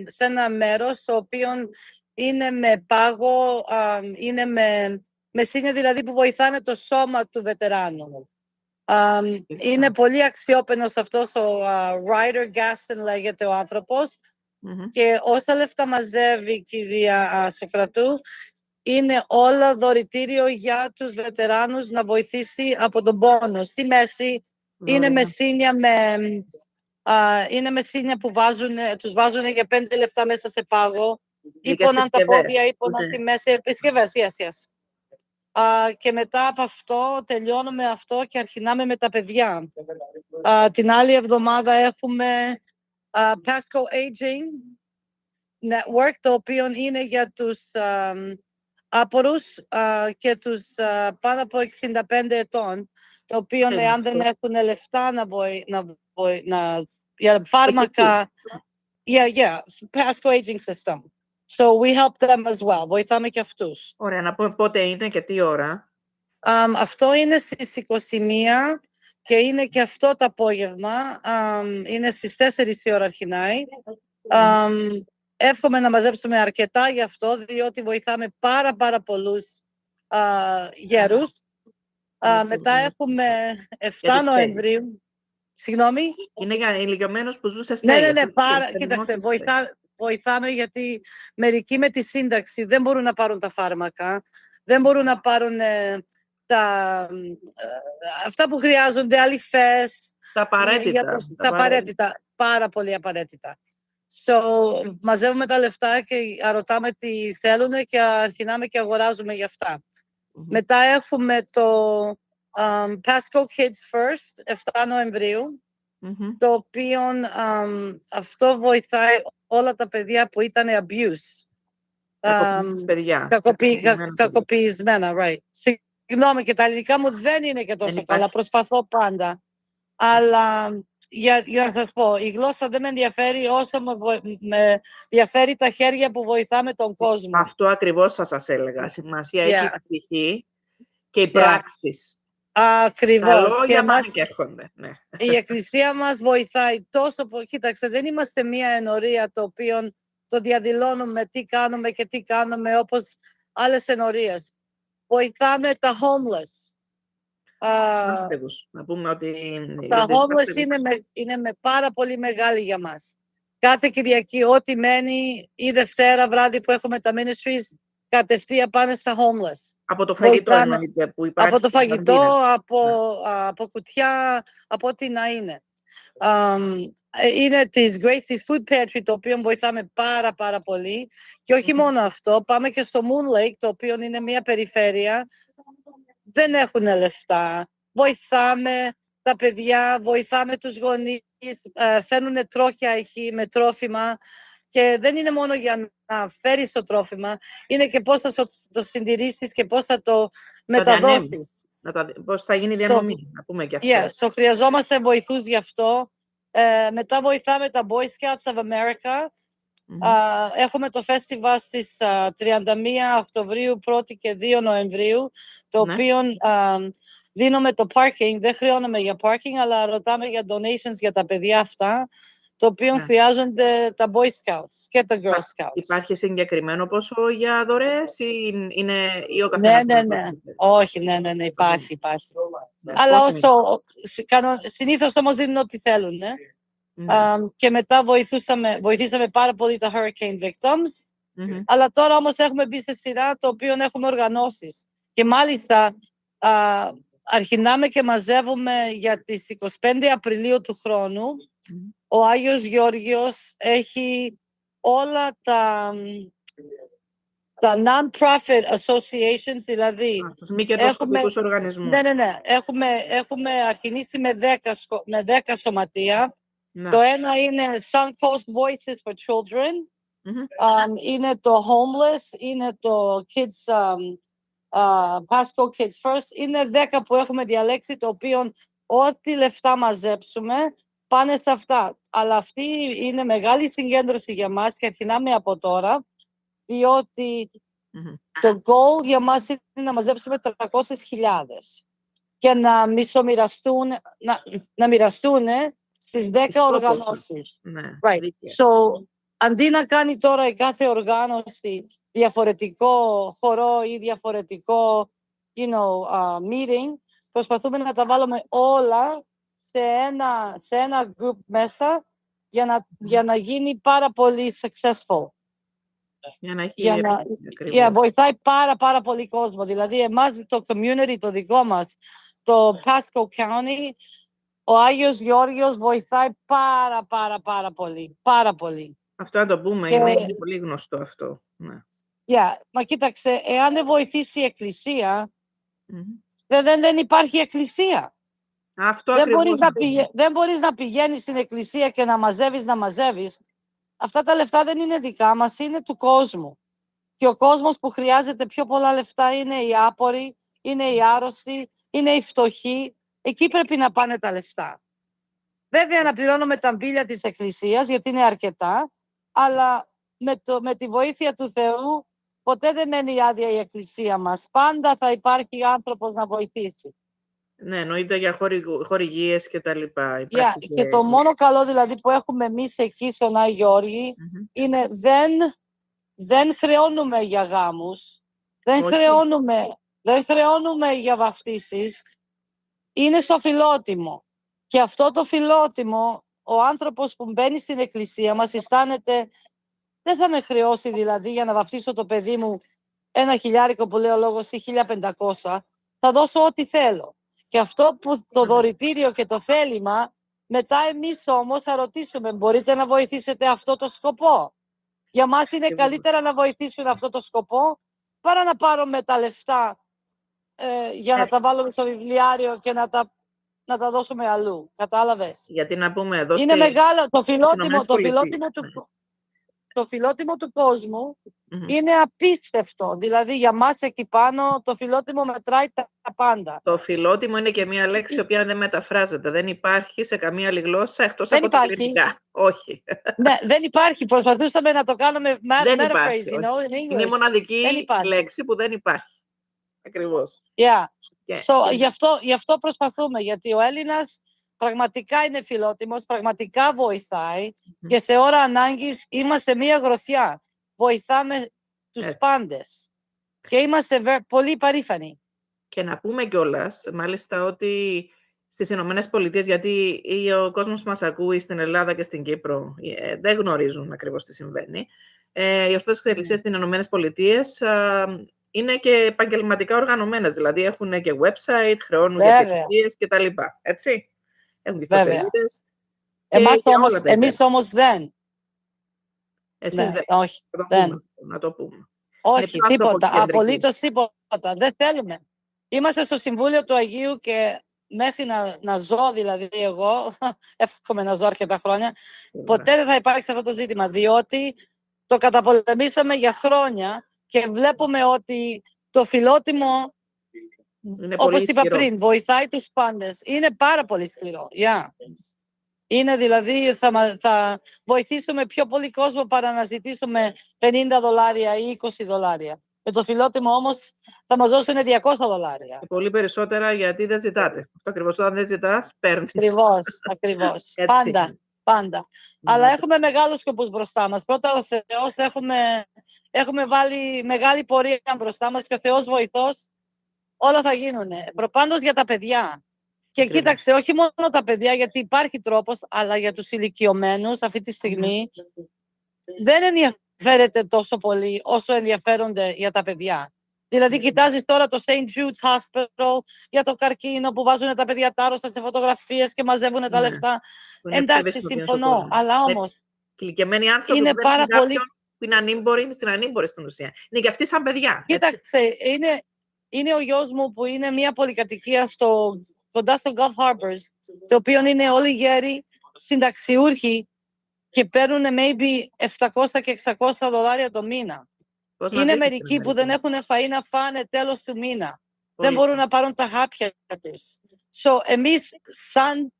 σε ένα μέρος το οποίο είναι με πάγο, είναι με σύννια δηλαδή που βοηθάνε το σώμα του βετεράνου. Είναι πολύ αξιόπαινος αυτός ο Ryder Gaston λέγεται ο άνθρωπος και όσα λεφτά μαζεύει κυρία Σοκρατού είναι όλα δωρητήριο για τους βετεράνους να βοηθήσει από τον πόνο. Στη μέση είναι με σύννια που τους βάζουν για 5 λεπτά μέσα σε πάγο. Ήποναν τα πόδια, ήποναν τη μέση. Επισκευές, yes. και μετά από αυτό τελειώνουμε αυτό και αρχινάμε με τα παιδιά. Την άλλη εβδομάδα έχουμε Pasco Aging Network, το οποίο είναι για τους άπορους και τους πάνω από 65 ετών, το οποίο εάν δεν έχουν λεφτά για φάρμακα, Pasco Aging System. So we help them as well. Βοηθάμε και αυτούς. Ωραία, να πούμε πότε είναι και τι ώρα. Αυτό είναι στις 21 και είναι και αυτό το απόγευμα. Είναι στις 4 η ώρα αρχινάει. Εύχομαι να μαζέψουμε αρκετά γι' αυτό, διότι βοηθάμε πάρα πολλούς γέρους. Μετά έχουμε 7 Νοεμβρίου. Συγγνώμη. Είναι για ηλικιωμένους που ζουν σε στέγες. Ναι, κοίταξε, βοηθάμε γιατί μερικοί με τη σύνταξη δεν μπορούν να πάρουν τα φάρμακα, δεν μπορούν να πάρουν αυτά που χρειάζονται, αληφές. Τα απαραίτητα. Πάρα πολύ απαραίτητα. So, μαζεύουμε τα λεφτά και ρωτάμε τι θέλουν και αρχινάμε και αγοράζουμε γι' αυτά. Μετά έχουμε το Pasco Kids First, 7 Νοεμβρίου, το οποίο αυτό βοηθάει όλα τα παιδιά που ήταν abuse. Κακοποιημένα, right. Συγγνώμη, και τα ελληνικά μου δεν είναι και τόσο καλά, προσπαθώ πάντα. Αλλά για να σας πω, η γλώσσα δεν με ενδιαφέρει όσο με ενδιαφέρει τα χέρια που βοηθάμε τον κόσμο. Αυτό ακριβώς θα σας έλεγα. Σημασία έχει η ψυχή και οι πράξεις. Ακριβώς. Τα λόγια πάνε και έρχονται. Ναι. Η Εκκλησία μας βοηθάει τόσο πολύ. Κοίταξε, δεν είμαστε μία ενορία το οποίο το διαδηλώνουμε τι κάνουμε και τι κάνουμε όπως άλλες ενορίες. Βοηθάμε τα homeless. Να πούμε ότι τα homeless είναι με πάρα πολύ μεγάλη για μας. Κάθε Κυριακή, ό,τι μένει ή Δευτέρα βράδυ που έχουμε τα ministries, κατευθείαν πάνε στα homeless. Από το φαγητό εννοείται που υπάρχει. Από το φαγητό, από κουτιά, από ό,τι να είναι. Είναι της Gracie's Food Pantry, το οποίο βοηθάμε πάρα πολύ. Και όχι μόνο αυτό, πάμε και στο Moon Lake, το οποίο είναι μια περιφέρεια. Δεν έχουν λεφτά. Βοηθάμε τα παιδιά, βοηθάμε τους γονείς, φέρνουν τρόχια εκεί με τρόφιμα. Και δεν είναι μόνο για να φέρεις το τρόφιμα, είναι και πώς θα το συντηρήσεις και πώς θα το μεταδώσεις. Πώς θα γίνει η διανομή, να πούμε και αυτό. Χρειαζόμαστε βοηθούς γι' αυτό. Μετά βοηθάμε τα Boy Scouts of America. Έχουμε το φεστιβάλ στις 31 Οκτωβρίου, 1η και 2 Νοεμβρίου, το οποίο δίνουμε το parking, δεν χρειώνουμε για parking, αλλά ρωτάμε για donations για τα παιδιά αυτά, το οποίο χρειάζονται τα Boy Scouts και τα Girl Scouts. Υπάρχει συγκεκριμένο ποσό για δωρεές ή ο καθένας? Ναι. Όχι, ναι, υπάρχει. Αλλά συνήθως όμως δίνουν ό,τι θέλουν. Και μετά βοηθήσαμε πάρα πολύ τα hurricane victims. Αλλά τώρα όμως έχουμε μπει σε σειρά το οποίο έχουμε οργανώσεις. Και μάλιστα αρχινάμε και μαζεύουμε για τις 25 Απριλίου του χρόνου. Ο Άγιος Γεώργιος έχει όλα τα non-profit associations, δηλαδή τους μη κερδοσκοπικούς οργανισμούς. Ναι. Έχουμε αρχινήσει με 10 σωματεία. Το ένα είναι Sun Coast Voices for Children, είναι το Homeless, είναι το Kids, Pasco Kids First. Είναι 10 που έχουμε διαλέξει, το οποίο ό,τι λεφτά μαζέψουμε πάνε σε αυτά. Αλλά αυτή είναι μεγάλη συγκέντρωση για μας και αρχινάμε από τώρα, διότι το goal για μας είναι να μαζέψουμε 300.000 και να μοιραστούν στις 10 οργανώσεις. Right. So, αντί να κάνει τώρα η κάθε οργάνωση διαφορετικό χορό ή διαφορετικό meeting, προσπαθούμε να τα βάλουμε όλα σε ένα group μέσα για να γίνει πάρα πολύ successful. Βοηθάει πάρα πολύ κόσμο. Δηλαδή εμάς το community το δικό μας, το Pasco County, ο Άγιος Γεώργιος βοηθάει πάρα πολύ. Αυτό να το πούμε, είναι πολύ γνωστό αυτό. Μα κοίταξε, εάν δεν βοηθήσει η Εκκλησία, Δεν υπάρχει εκκλησία. Αυτό δεν μπορείς να πηγαίνεις στην εκκλησία και να μαζεύεις. Αυτά τα λεφτά δεν είναι δικά μας, είναι του κόσμου. Και ο κόσμος που χρειάζεται πιο πολλά λεφτά είναι οι άποροι, είναι οι άρρωστοι, είναι οι φτωχοί. Εκεί πρέπει να πάνε τα λεφτά. Βέβαια να πληρώνουμε τα μπίλια της εκκλησίας, γιατί είναι αρκετά, αλλά με τη βοήθεια του Θεού ποτέ δεν μένει άδεια η εκκλησία μας. Πάντα θα υπάρχει άνθρωπος να βοηθήσει. Ναι, εννοείται για χορηγίες και τα λοιπά. Και το μόνο καλό δηλαδή που έχουμε εμείς εκεί στον Άγιο Γιώργη είναι δεν χρεώνουμε για γάμους, δεν χρεώνουμε για βαφτίσεις, είναι στο φιλότιμο. Και αυτό το φιλότιμο, ο άνθρωπος που μπαίνει στην εκκλησία μας αισθάνεται, δεν θα με χρεώσει δηλαδή για να βαφτίσω το παιδί μου 1.000 που λέει ο λόγος ή 1.500, θα δώσω ό,τι θέλω. Και αυτό που το δωρητήριο και το θέλημα, μετά εμείς όμως θα ρωτήσουμε, μπορείτε να βοηθήσετε αυτό το σκοπό. Για μας είναι καλύτερα να βοηθήσουν αυτό το σκοπό, παρά να πάρουμε τα λεφτά για να τα βάλουμε στο βιβλιάριο και να τα δώσουμε αλλού. Κατάλαβες. Γιατί να πούμε εδώ είναι μεγάλο το φιλότιμο του κόσμου είναι απίστευτο. Δηλαδή για μας εκεί πάνω το φιλότιμο μετράει τα πάντα. Το φιλότιμο είναι και μια λέξη η οποία δεν μεταφράζεται. Δεν υπάρχει σε καμία άλλη γλώσσα εκτός από τα ελληνικά. Όχι. Ναι, δεν υπάρχει. Προσπαθούσαμε να το κάνουμε metaphrase, είναι η μοναδική λέξη που δεν υπάρχει. Ακριβώς. Γι' αυτό προσπαθούμε, γιατί ο Έλληνας πραγματικά είναι φιλότιμος, πραγματικά βοηθάει και σε ώρα ανάγκης είμαστε μία γροθιά. Βοηθάμε τους πάντες και είμαστε πολύ περήφανοι. Και να πούμε κιόλας, μάλιστα, ότι στις Ηνωμένες Πολιτείες, γιατί ο κόσμος που μας ακούει στην Ελλάδα και στην Κύπρο δεν γνωρίζουν ακριβώς τι συμβαίνει, οι Ορθόδοξες Εκκλησίες στις Ηνωμένες Πολιτείες είναι και επαγγελματικά οργανωμένες, δηλαδή έχουν και website, χρεώνουν για εκκλησίες και τα λοιπά, έτσι. Έχουν και ιστοσελίδες. Εμείς όμως δεν. Εσείς δεν. Όχι, δεν. Να το πούμε. Όχι, τίποτα, απολύτως τίποτα. Δεν θέλουμε. Είμαστε στο Συμβούλιο του Αγίου και μέχρι να ζω, δηλαδή εγώ, εύχομαι να ζω αρκετά χρόνια, ποτέ δεν θα υπάρξει αυτό το ζήτημα, διότι το καταπολεμήσαμε για χρόνια και βλέπουμε ότι το φιλότιμο, όπως είπα πριν, βοηθάει τους πάντες. Είναι πάρα πολύ σκληρό. Είναι δηλαδή, θα βοηθήσουμε πιο πολύ κόσμο παρά να ζητήσουμε $50 ή $20. Με το φιλότιμο όμως θα μας δώσουν $200. Και πολύ περισσότερα γιατί δεν ζητάτε. Αυτό ακριβώς, όταν δεν ζητάς, παίρνεις. Ακριβώς. Πάντα. Αλλά έχουμε μεγάλους σκοπούς μπροστά μας. Πρώτα ο Θεός, έχουμε βάλει μεγάλη πορεία μπροστά μας και ο Θεός βοηθός, όλα θα γίνουν. Προπάντως για τα παιδιά. Και κοίταξε, όχι μόνο τα παιδιά, γιατί υπάρχει τρόπος, αλλά για τους ηλικιωμένους αυτή τη στιγμή δεν ενδιαφέρεται τόσο πολύ όσο ενδιαφέρονται για τα παιδιά. Δηλαδή κοιτάζεις τώρα το St. Jude's Hospital για το καρκίνο που βάζουν τα παιδιά τάρρωστα σε φωτογραφίες και μαζεύουν τα λεφτά. Εντάξει, συμφωνώ, αλλά όμως ηλικιωμένοι άνθρωποι είναι πάρα πολύ... που είναι ανήμποροι, στην ανήμπορη στην ουσία. Είναι και αυτοί σαν παιδιά. Κοίταξε, είναι ο γιος μου που είναι μια πολυκατοικία κοντά στο Gulf Harbors, το οποίο είναι όλοι γέροι, συνταξιούχοι και παίρνουν maybe $700 και $600 το μήνα. Είναι μερικοί που δεν έχουν φαΐ να φάνε τέλος του μήνα. Δεν μπορούν να πάρουν τα χάπια τους. Εμείς σαν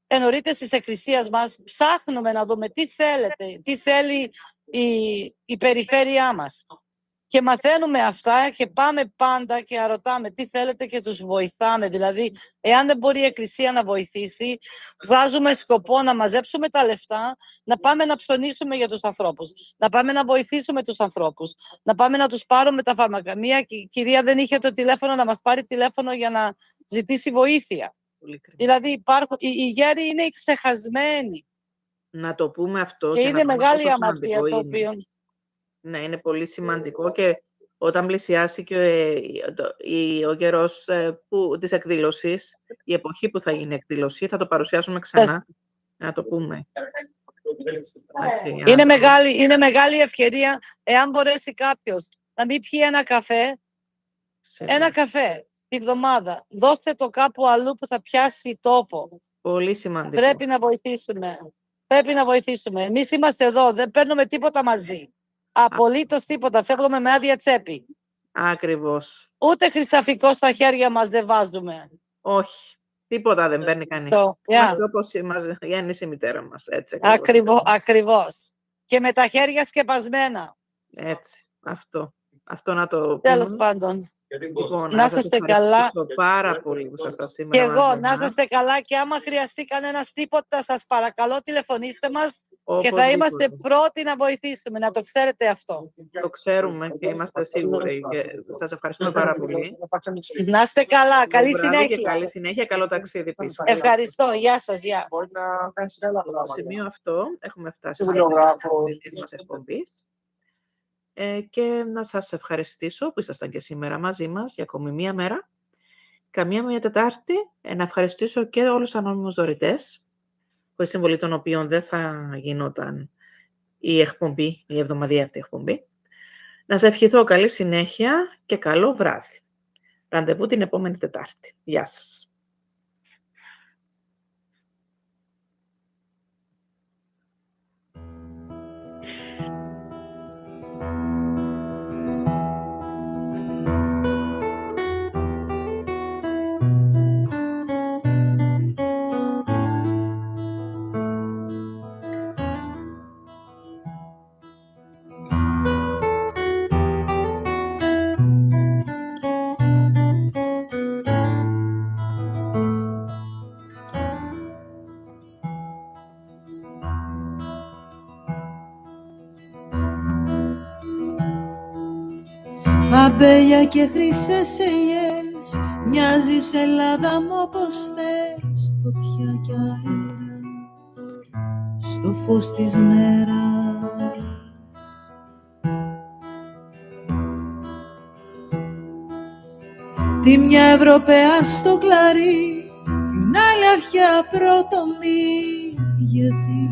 ενορίτες της Εκκλησίας μας ψάχνουμε να δούμε τι θέλει η περιφέρειά μας. Και μαθαίνουμε αυτά και πάμε πάντα και ρωτάμε τι θέλετε και τους βοηθάμε. Δηλαδή, εάν δεν μπορεί η Εκκλησία να βοηθήσει, βγάζουμε σκοπό να μαζέψουμε τα λεφτά, να πάμε να ψωνίσουμε για τους ανθρώπους, να πάμε να βοηθήσουμε τους ανθρώπους, να πάμε να τους πάρουμε τα φάρμακα. Μία κυρία δεν είχε το τηλέφωνο να μας πάρει τηλέφωνο για να ζητήσει βοήθεια. Δηλαδή, οι γέροι είναι ξεχασμένοι. Να το πούμε αυτό. Και είναι μεγάλη αμαρτία το οποίο... Ναι, είναι πολύ σημαντικό και όταν πλησιάσει και ο καιρός της εκδήλωσης, η εποχή που θα γίνει η εκδήλωση, θα το παρουσιάσουμε ξανά, να το πούμε. Είναι μεγάλη ευκαιρία, εάν μπορέσει κάποιος να μην πιει ένα καφέ, τη εβδομάδα. Δώστε το κάπου αλλού που θα πιάσει τόπο. Πολύ σημαντικό. Πρέπει να βοηθήσουμε. Πρέπει να βοηθήσουμε. Εμείς είμαστε εδώ, δεν παίρνουμε τίποτα μαζί. Απολύτως τίποτα. Φεύγουμε με άδεια τσέπη. Ακριβώς. Ούτε χρυσαφικό στα χέρια μας δεν βάζουμε. Όχι. Τίποτα δεν παίρνει κανείς. Είμαστε όπως γέννησε η μητέρα μας. Έτσι, ακριβώς. Και με τα χέρια σκεπασμένα. Έτσι. Αυτό να το τέλος πάντων. Λοιπόν, να είστε καλά. Πάρα πολύ που σας σήμερα. Και εγώ, να είστε καλά και άμα χρειαστεί κανένας τίποτα, σας παρακαλώ τηλεφωνήστε μας και θα είμαστε πρώτοι να βοηθήσουμε, να το ξέρετε αυτό. Το ξέρουμε και είμαστε σίγουροι και σας ευχαριστούμε πάρα πολύ. Να είστε καλά, καλή συνέχεια. Και καλή συνέχεια, καλό ταξίδι πίσω. Ευχαριστώ, γεια σας, γεια. Στο σημείο αυτό έχουμε φτάσει στην αρχή της μας εκπομπής. Και να σας ευχαριστήσω που ήσασταν και σήμερα μαζί μας για ακόμη μία μέρα. Καμία μία Τετάρτη, να ευχαριστήσω και όλους τους ανώνυμους δωρητές, χωρίς συμβολή των οποίων δεν θα γινόταν η εκπομπή, η εβδομαδιαία αυτή εκπομπή. Να σας ευχηθώ καλή συνέχεια και καλό βράδυ. Ραντεβού την επόμενη Τετάρτη. Γεια σας. Αμπέλια και χρυσές ελιές, μοιάζεις Ελλάδα μου όπως θες. Φωτιά και αέρας, στο φως της μέρας. Τη μια Ευρωπαία στο κλαρί, την άλλη αρχαία πρωτομή. Γιατί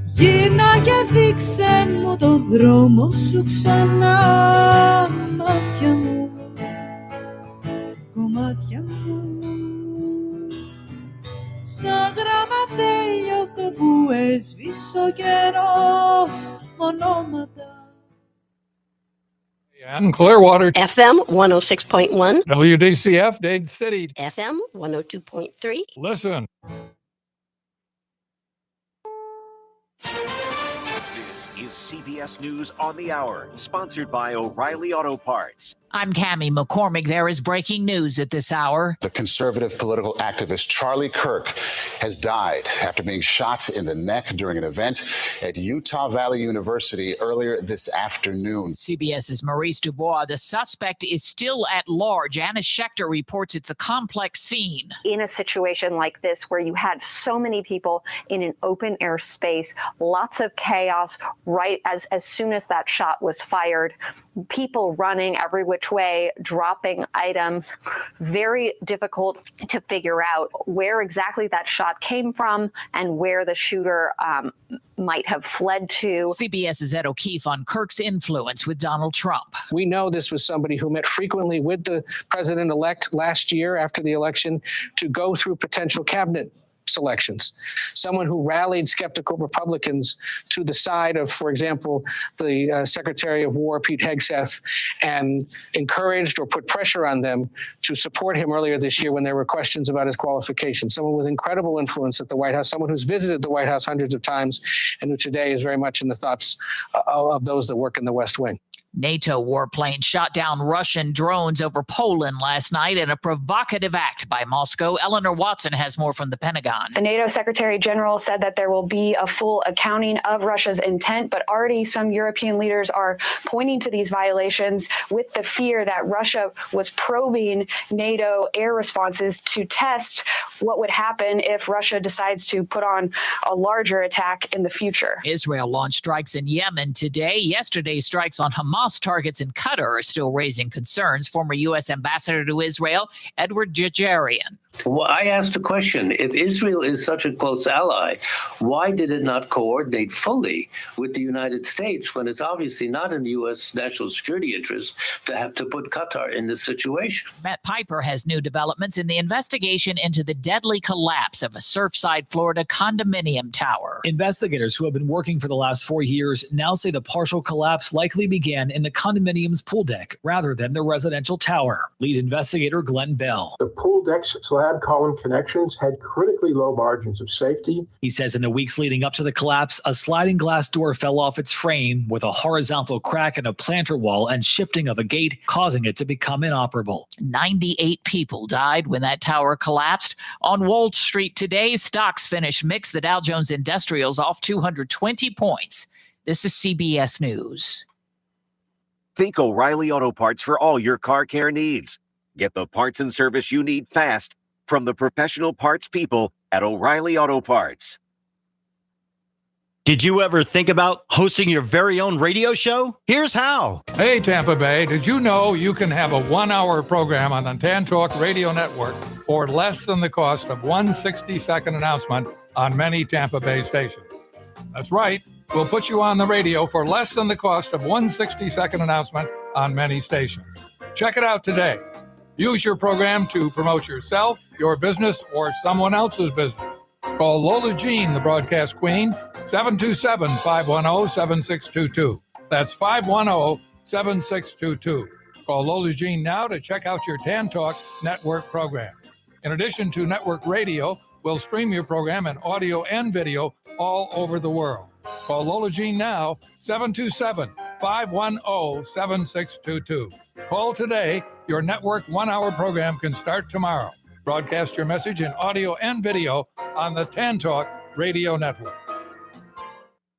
γύρνα και δείξε μου το δρόμο σου ξανά, μάτια μου, κομμάτια μου. Σαν γραμματέλιο που έσβησε ο καιρός, ονόματα. And Clearwater. FM 106.1. WDCF, Dade City. FM 102.3. Listen. This is CBS News on the Hour, sponsored by O'Reilly Auto Parts. I'm Cammie McCormick. There is breaking news at this hour. The conservative political activist Charlie Kirk has died after being shot in the neck during an event at Utah Valley University earlier this afternoon. CBS's Maurice Dubois. The suspect is still at large. Anna Schechter reports it's a complex scene. In a situation like this where you had so many people in an open air space, lots of chaos right as soon as that shot was fired, people running every which way, dropping items, very difficult to figure out where exactly that shot came from and where the shooter might have fled to. CBS's Ed O'Keefe on Kirk's influence with Donald Trump. We know this was somebody who met frequently with the president-elect last year after the election to go through potential cabinet selections. Someone who rallied skeptical Republicans to the side of, for example, the Secretary of War, Pete Hegseth, and encouraged or put pressure on them to support him earlier this year when there were questions about his qualifications. Someone with incredible influence at the White House, someone who's visited the White House hundreds of times and who today is very much in the thoughts of those that work in the West Wing. NATO warplanes shot down Russian drones over Poland last night in a provocative act by Moscow. Eleanor Watson has more from the Pentagon. The NATO Secretary General said that there will be a full accounting of Russia's intent, but already some European leaders are pointing to these violations with the fear that Russia was probing NATO air responses to test what would happen if Russia decides to put on a larger attack in the future. Israel launched strikes in Yemen today. Yesterday's strikes on Hamas targets in Qatar are still raising concerns. Former U.S. Ambassador to Israel, Edward Jajarian. Well, I asked a question. If Israel is such a close ally, why did it not coordinate fully with the United States when it's obviously not in the U.S. national security interest to have to put Qatar in this situation? Matt Piper has new developments in the investigation into the deadly collapse of a Surfside, Florida condominium tower. Investigators who have been working for the last 4 years now say the partial collapse likely began in the condominium's pool deck rather than the residential tower. Lead investigator Glenn Bell. The pool deck's slab column connections had critically low margins of safety. He says in the weeks leading up to the collapse, a sliding glass door fell off its frame with a horizontal crack in a planter wall and shifting of a gate, causing it to become inoperable. 98 people died when that tower collapsed. On Wall Street today, stocks finished mixed. The Dow Jones Industrials off 220 points. This is CBS News. Think O'Reilly Auto Parts for all your car care needs. Get the parts and service you need fast from the professional parts people at O'Reilly Auto Parts. Did you ever think about hosting your very own radio show? Here's how. Hey, Tampa Bay, did you know you can have a 1-hour program on the Tan Talk Radio Network for less than the cost of one 60-second announcement on many Tampa Bay stations? That's right. We'll put you on the radio for less than the cost of one 60-second announcement on many stations. Check it out today. Use your program to promote yourself, your business, or someone else's business. Call Lola Jean, the broadcast queen, 727-510-7622. That's 510-7622. Call Lola Jean now to check out your Tan Talk Network program. In addition to network radio, we'll stream your program in audio and video all over the world. Call Lola Jean now, 727-510-7622. Call today. Your network 1-hour program can start tomorrow. Broadcast your message in audio and video on the Tan Talk Radio Network.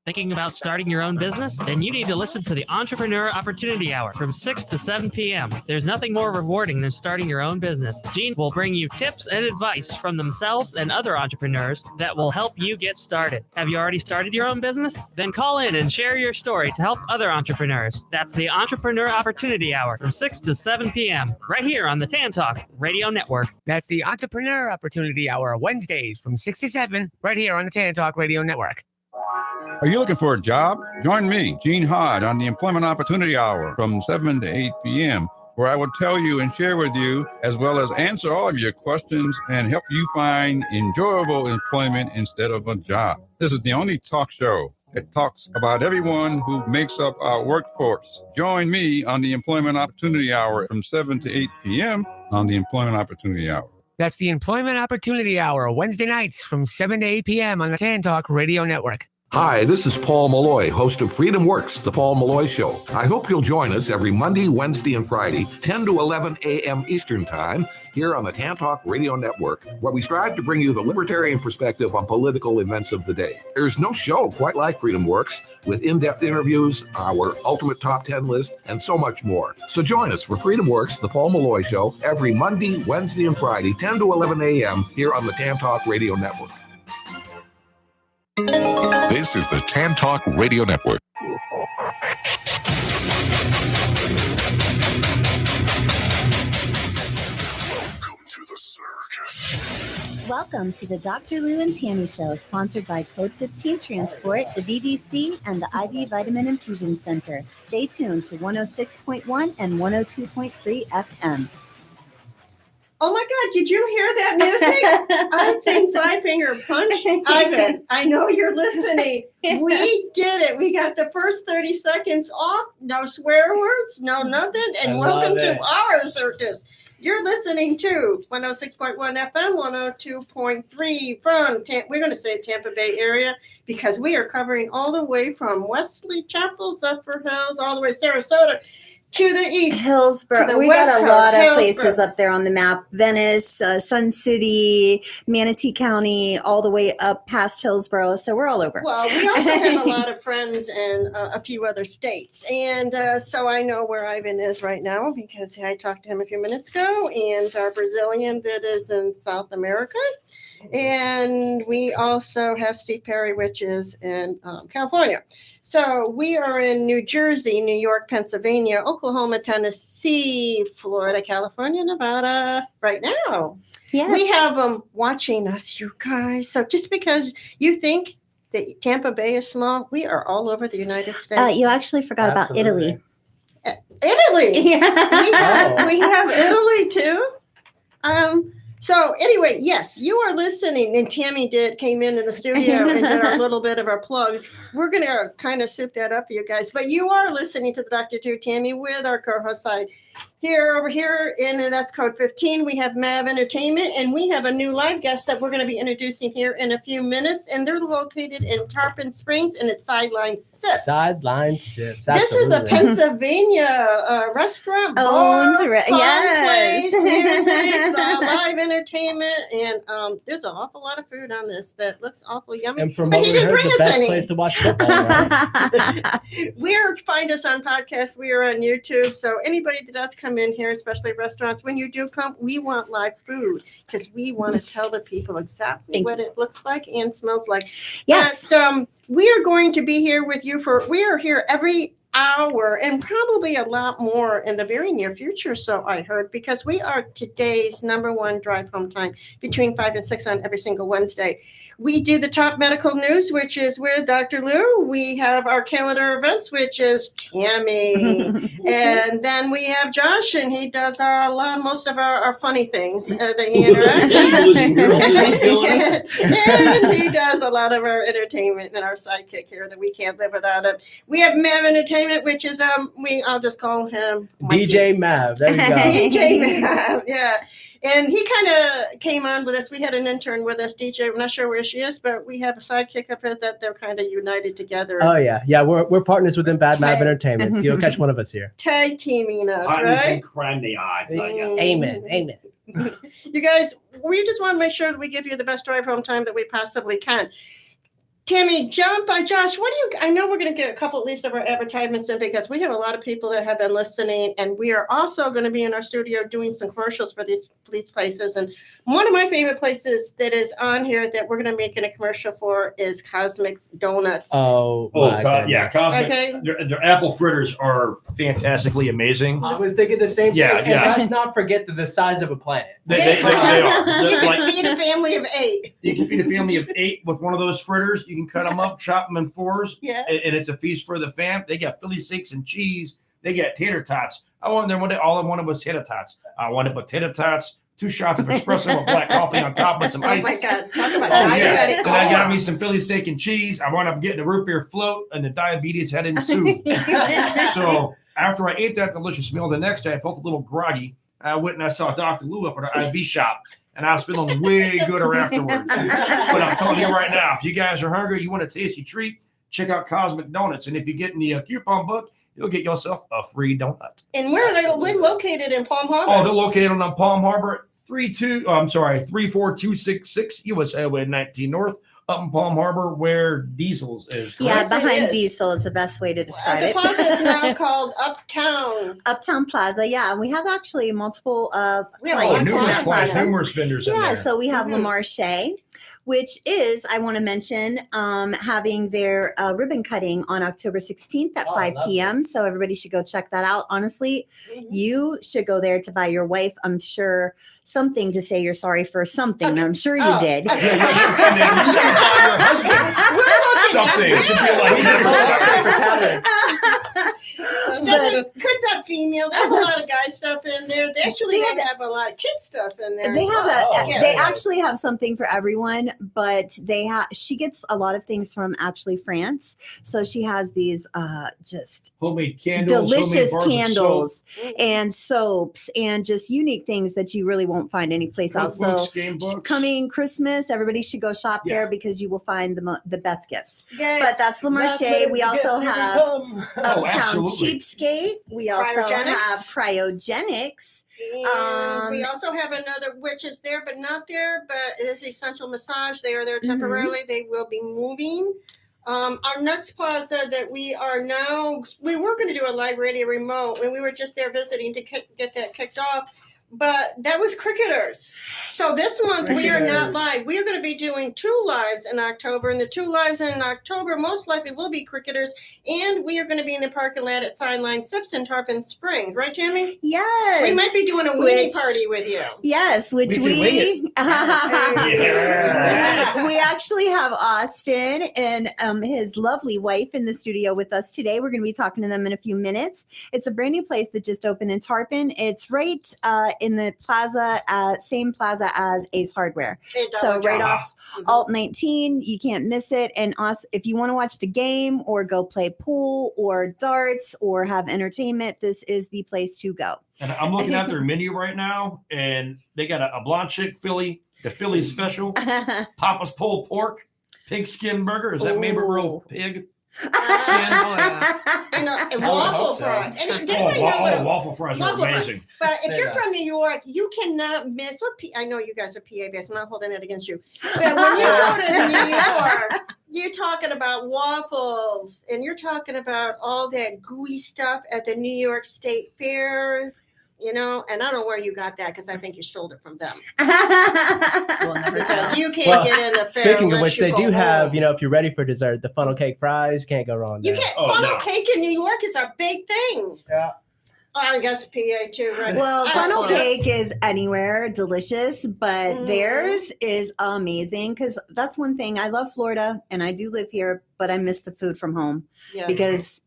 Thinking about starting your own business? Then you need to listen to the Entrepreneur Opportunity Hour from 6 to 7 p.m. There's nothing more rewarding than starting your own business. Gene will bring you tips and advice from themselves and other entrepreneurs that will help you get started. Have you already started your own business? Then call in and share your story to help other entrepreneurs. That's the Entrepreneur Opportunity Hour from 6 to 7 p.m. right here on the Tan Talk Radio Network. That's the Entrepreneur Opportunity Hour, Wednesdays from 6 to 7, right here on the Tan Talk Radio Network. Are you looking for a job? Join me, Gene Hodge, on the Employment Opportunity Hour from 7 to 8 p.m., where I will tell you and share with you, as well as answer all of your questions and help you find enjoyable employment instead of a job. This is the only talk show that talks about everyone who makes up our workforce. Join me on the Employment Opportunity Hour from 7 to 8 p.m. on the Employment Opportunity Hour. That's the Employment Opportunity Hour, Wednesday nights from 7 to 8 p.m. on the Tan Talk Radio Network. Hi, this is Paul Malloy, host of Freedom Works, The Paul Malloy Show. I hope you'll join us every Monday, Wednesday, and Friday, 10 to 11 a.m. Eastern Time, here on the Tan Talk Radio Network, where we strive to bring you the libertarian perspective on political events of the day. There's no show quite like Freedom Works, with in-depth interviews, our ultimate top 10 list, and so much more. So join us for Freedom Works, The Paul Malloy Show, every Monday, Wednesday, and Friday, 10 to 11 a.m. here on the Tan Talk Radio Network. This is the Tan Talk Radio Network. Welcome to the Dr. Lou and Tammy Show, sponsored by Code 15 Transport, the VDC, and the IV Vitamin Infusion Center. Stay tuned to 106.1 and 102.3 FM. Oh my God, did you hear that music? I think Five Finger Punch. Ivan, I know you're listening. We did it. We got the first 30 seconds off. No swear words, no nothing. And welcome to our circus. You're listening to 106.1 FM, 102.3 from, we're going to say Tampa Bay area, because we are covering all the way from Wesley Chapel, Zephyrhills, all the way to Sarasota, to the east. Hillsborough. We got a lot of places up there on the map. Venice, Sun City, Manatee County, all the way up past Hillsborough. So we're all over. Well, we also have a lot of friends in a few other states. And so I know where Ivan is right now because I talked to him a few minutes ago, and our Brazilian that is in South America. And we also have Steve Perry, which is in California. So we are in New Jersey, New York, Pennsylvania, Oklahoma, Tennessee, Florida, California, Nevada right now. Yes. We have them watching us, you guys. So just because you think that Tampa Bay is small, we are all over the United States. You actually forgot about Italy. Italy. Yeah. We have Italy too. So anyway, yes, you are listening, and Tammy came into the studio and did our little bit of our plug. We're going to kind of soup that up for you guys, but you are listening to the Dr. Drew Tammy with our co-host side. Over here, and that's code 15. We have Mav Entertainment, and we have a new live guest that we're going to be introducing here in a few minutes. And they're located in Tarpon Springs, and it's Sideline Sips. Sideline Sips. This is a Pennsylvania restaurant, bar, yes, place, music, live entertainment, and there's an awful lot of food on this that looks awful yummy. And from what we heard, the best place to watch football. Right? Find us on podcasts. We are on YouTube. So anybody that does come in here, especially restaurants, when you do come, we want live food because we want to tell the people exactly what it looks like and smells like. Yes. But, we are going to be here with you we are here every hour and probably a lot more in the very near future, so I heard, because we are today's #1 drive home time between 5 and 6 on every single Wednesday. We do the top medical news, which is with Dr. Lou. We have our calendar events, which is Tammy. And then we have Josh, and he does most of our funny things that he interacts. And he does a lot of our entertainment and our sidekick here that we can't live without him. We have Mav Entertainment, which is I'll just call him Mikey. DJ Mav. There you go. DJ Mav, yeah. And he kind of came on with us. We had an intern with us, DJ. I'm not sure where she is, but we have a sidekick up here that they're kind of united together. Oh yeah. We're partners within Bad Mav Entertainment. So you'll catch one of us here. Tag teaming us, right? Amen. You guys, we just want to make sure that we give you the best drive home time that we possibly can. Tammy, Josh, I know we're going to get a couple at least of our advertisements in because we have a lot of people that have been listening, and we are also going to be in our studio doing some commercials for these places. And one of my favorite places that is on here that we're going to make a commercial for is Cosmic Donuts. Oh God, yeah. Cosmic, okay. Their apple fritters are fantastically amazing. I was thinking the same thing. Yeah. And let's not forget they're the size of a planet. They are. You can feed a family of 8. You can feed a family of 8 with one of those fritters. You can cut them up, chop them in 4s, yeah. And it's a feast for the fam. They got Philly steaks and cheese. They got tater tots. All I wanted was tater tots. I wanted potato tots, 2 shots of espresso with black coffee on top with some ice. Oh my God! Talk about diabetic. Then I got me some Philly steak and cheese. I wound up getting a root beer float, and the diabetes had ensued. So after I ate that delicious meal, the next day I felt a little groggy. I went and I saw Dr. Lou up at our IV shop. And I was feeling way gooder afterwards. But I'm telling you right now, if you guys are hungry, you want a tasty treat, check out Cosmic Donuts. And if you get in the coupon book, you'll get yourself a free donut. And where are they located in Palm Harbor? Oh, they're located on Palm Harbor, 34266 US Highway 19 North, up in Palm Harbor, where Diesel's is. Correct? Yeah, behind Diesel is the best way to describe it. The plaza is now called Uptown. Uptown Plaza, yeah. And we have actually multiple numerous vendors in there. Yeah, so we have Le Marché, which is, I want to mention, having their ribbon cutting on October 16th at 5 p.m. So everybody should go check that out. Honestly, you should go there to buy your wife, I'm sure, something to say you're sorry for something. I'm sure you did. Something to be like, could not female. There's a lot of guy stuff in there. They actually have a lot of kid stuff in there. They have they actually have something for everyone, but she gets a lot of things from actually France. So she has these just homemade candles, delicious candles and soaps and just unique things that you really won't find anyplace else. So coming Christmas, everybody should go shop there because you will find the best gifts. Yay. But that's Le Marché. We also have Uptown Cheapskate. We also have Cryogenics. And we also have another, which is there but not there, but it is Essential Massage. They are there temporarily. They will be moving. Our next plaza that we were going to do a live radio remote when we were just there visiting to get that kicked off. But that was Cricketers. So this month we are not live. We are going to be doing 2 lives in October, and the 2 lives in October most likely will be cricketers, and we are going to be in the parking lot at Sideline Sips in Tarpon Springs, right, Tammy? Yes. We might be doing a weenie party with you. Yes, which we actually have Austin and his lovely wife in the studio with us today. We're going to be talking to them in a few minutes. It's a brand new place that just opened in Tarpon. It's right in the plaza, same plaza as Ace Hardware. So right off Alt 19, you can't miss it. And if you want to watch the game or go play pool or darts or have entertainment, this is the place to go. And I'm looking at their menu right now, and they got a blonde chick Philly, the Philly special, Papa's pulled pork, pig skin burger. Is that maybe real pig? And waffle fries. And did anybody know what waffle fries are amazing. But if you're from New York, you cannot miss. I know you guys are PA based. I'm not holding it against you. But when you go to New York, you're talking about waffles, and you're talking about all that gooey stuff at the New York State Fair. You know, and I don't know where you got that because I think you stole it from them. Because you can't get in the fair. Speaking of which, they do have, if you're ready for dessert, the funnel cake fries. Can't go wrong there. You can't. Funnel cake in New York is a big thing. Yeah. I guess PA too, right? Well, funnel cake is anywhere delicious, but theirs is amazing because that's one thing. I love Florida and I do live here, but I miss the food from home because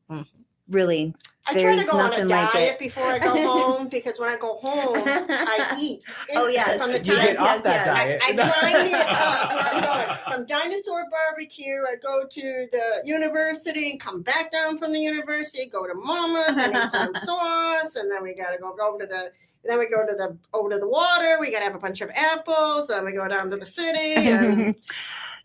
really, there's I try to go on a like diet it. before I go home because when I go home, I eat. Oh, yes. From the You get off that diet. I grind it up where I'm going. From Dinosaur Barbecue, I go to the university, come back down from the university, go to Mama's and eat some sauce, and then we got to go over to the. Then we go to the water. We got to have a bunch of apples. Then we go down to the city. And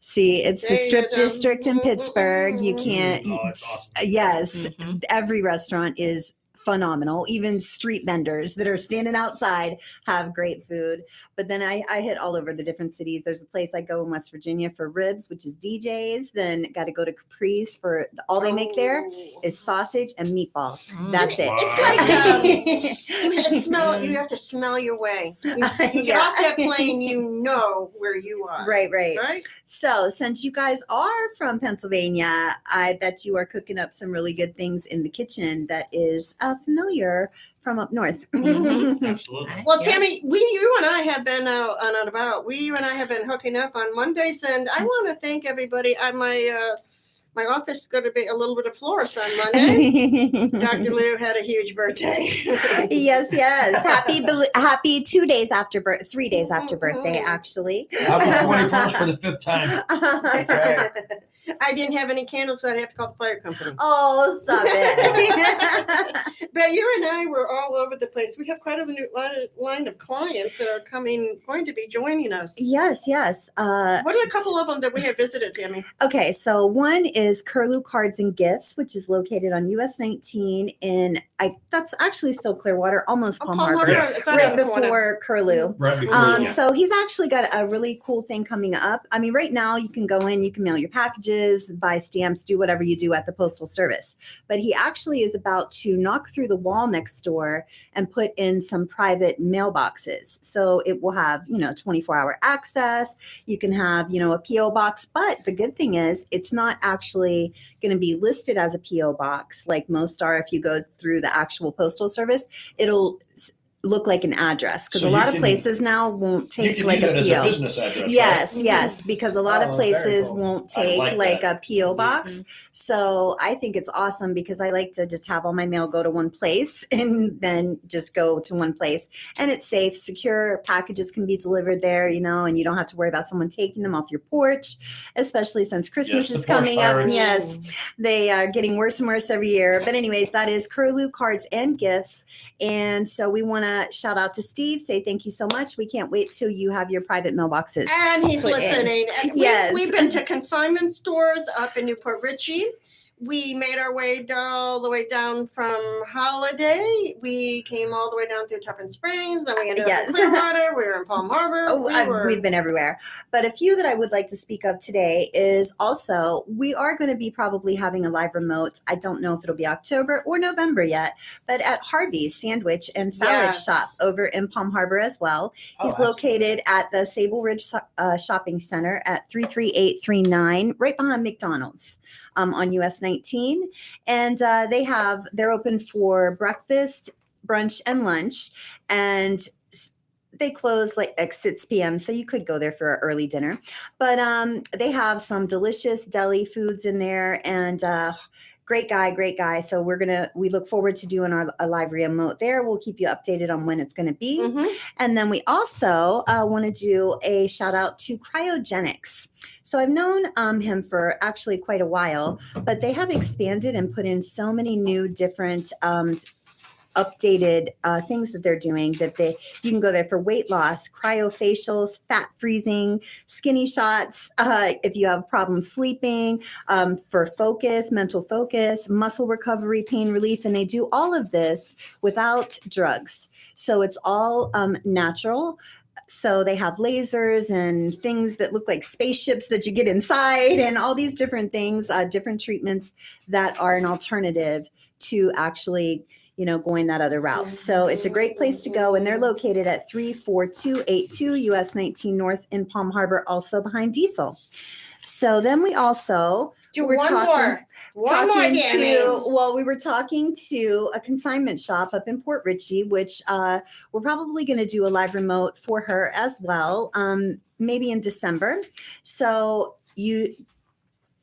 see, it's the strip district in Pittsburgh. You can't. Awesome. Yes, every restaurant is phenomenal. Even street vendors that are standing outside have great food. But then I hit all over the different cities. There's a place I go in West Virginia for ribs, which is DJ's. Then got to go to Capri's for all they make there is sausage and meatballs. That's it. It's like you have to smell your way. You get off that plane, you know where you are. Right. So since you guys are from Pennsylvania, I bet you are cooking up some really good things in the kitchen that is familiar from up north. Absolutely. Well, Tammy, you and I have been out and about. You and I have been hooking up on Mondays, and I want to thank everybody. My office is going to be a little bit of florist on Monday. Dr. Lou had a huge birthday. Yes. Happy 2 days after 3 days after birthday, actually. Happy 21st for the 5th time. That's right. I didn't have any candles, so I'd have to call the fire company. Oh, stop it. But you and I were all over the place. We have quite a line of clients that are going to be joining us. Yes. What are a couple of them that we have visited, Tammy? Okay, so one is Curlew Cards and Gifts, which is located on US 19 that's actually still Clearwater, almost Palm Harbor, right before Curlew. So he's actually got a really cool thing coming up. I mean, right now you can go in, you can mail your packages, buy stamps, do whatever you do at the Postal Service. But he actually is about to knock through the wall next door and put in some private mailboxes. So it will have, 24-hour access. You can have, a P.O. box. But the good thing is it's not actually going to be listed as a P.O. box like most are. If you go through the actual Postal Service, it'll look like an address because a lot of places now won't take like a PO. Business address, yes, because a lot of places won't take like a PO box. So I think it's awesome because I like to just have all my mail go to one place and then just go to one place, and it's safe, secure. Packages can be delivered there, and you don't have to worry about someone taking them off your porch, especially since Christmas is coming up. Yes, they are getting worse and worse every year. But anyways, that is Curlew Cards and Gifts, and so we want to shout out to Steve, say thank you so much. We can't wait till you have your private mailboxes. And he's listening. And yes. We've been to consignment stores up in Newport Richey. we made our way all the way down from Holiday. We came all the way down through Tarpon Springs. Then we ended up in Clearwater. We were in Palm Harbor. We've been everywhere. But a few that I would like to speak of today is also, we are going to be probably having a live remote. I don't know if it'll be October or November yet, but at Harvey's Sandwich and Salad Shop over in Palm Harbor as well. He's located at the Sable Ridge Shopping Center at 33839, right behind McDonald's. On US 19, and they're open for breakfast, brunch, and lunch, and they close like at 6 p.m. So you could go there for an early dinner, but they have some delicious deli foods in there, and great guy. So we look forward to doing a live remote there. We'll keep you updated on when it's going to be. And then we also want to do a shout out to Cryogenics. So I've known him for actually quite a while, but they have expanded and put in so many new different updated things that they're doing that you can go there for weight loss, cryofacials, fat freezing, skinny shots, if you have problems sleeping, for focus, mental focus, muscle recovery, pain relief, and they do all of this without drugs. So it's all natural. So they have lasers and things that look like spaceships that you get inside, and all these different things, different treatments that are an alternative to actually going that other route. So it's a great place to go. And they're located at 34282 US 19 North in Palm Harbor, also behind Diesel. So then we also we were talking to a consignment shop up in Port Richey, which we're probably going to do a live remote for her as well, maybe in December. So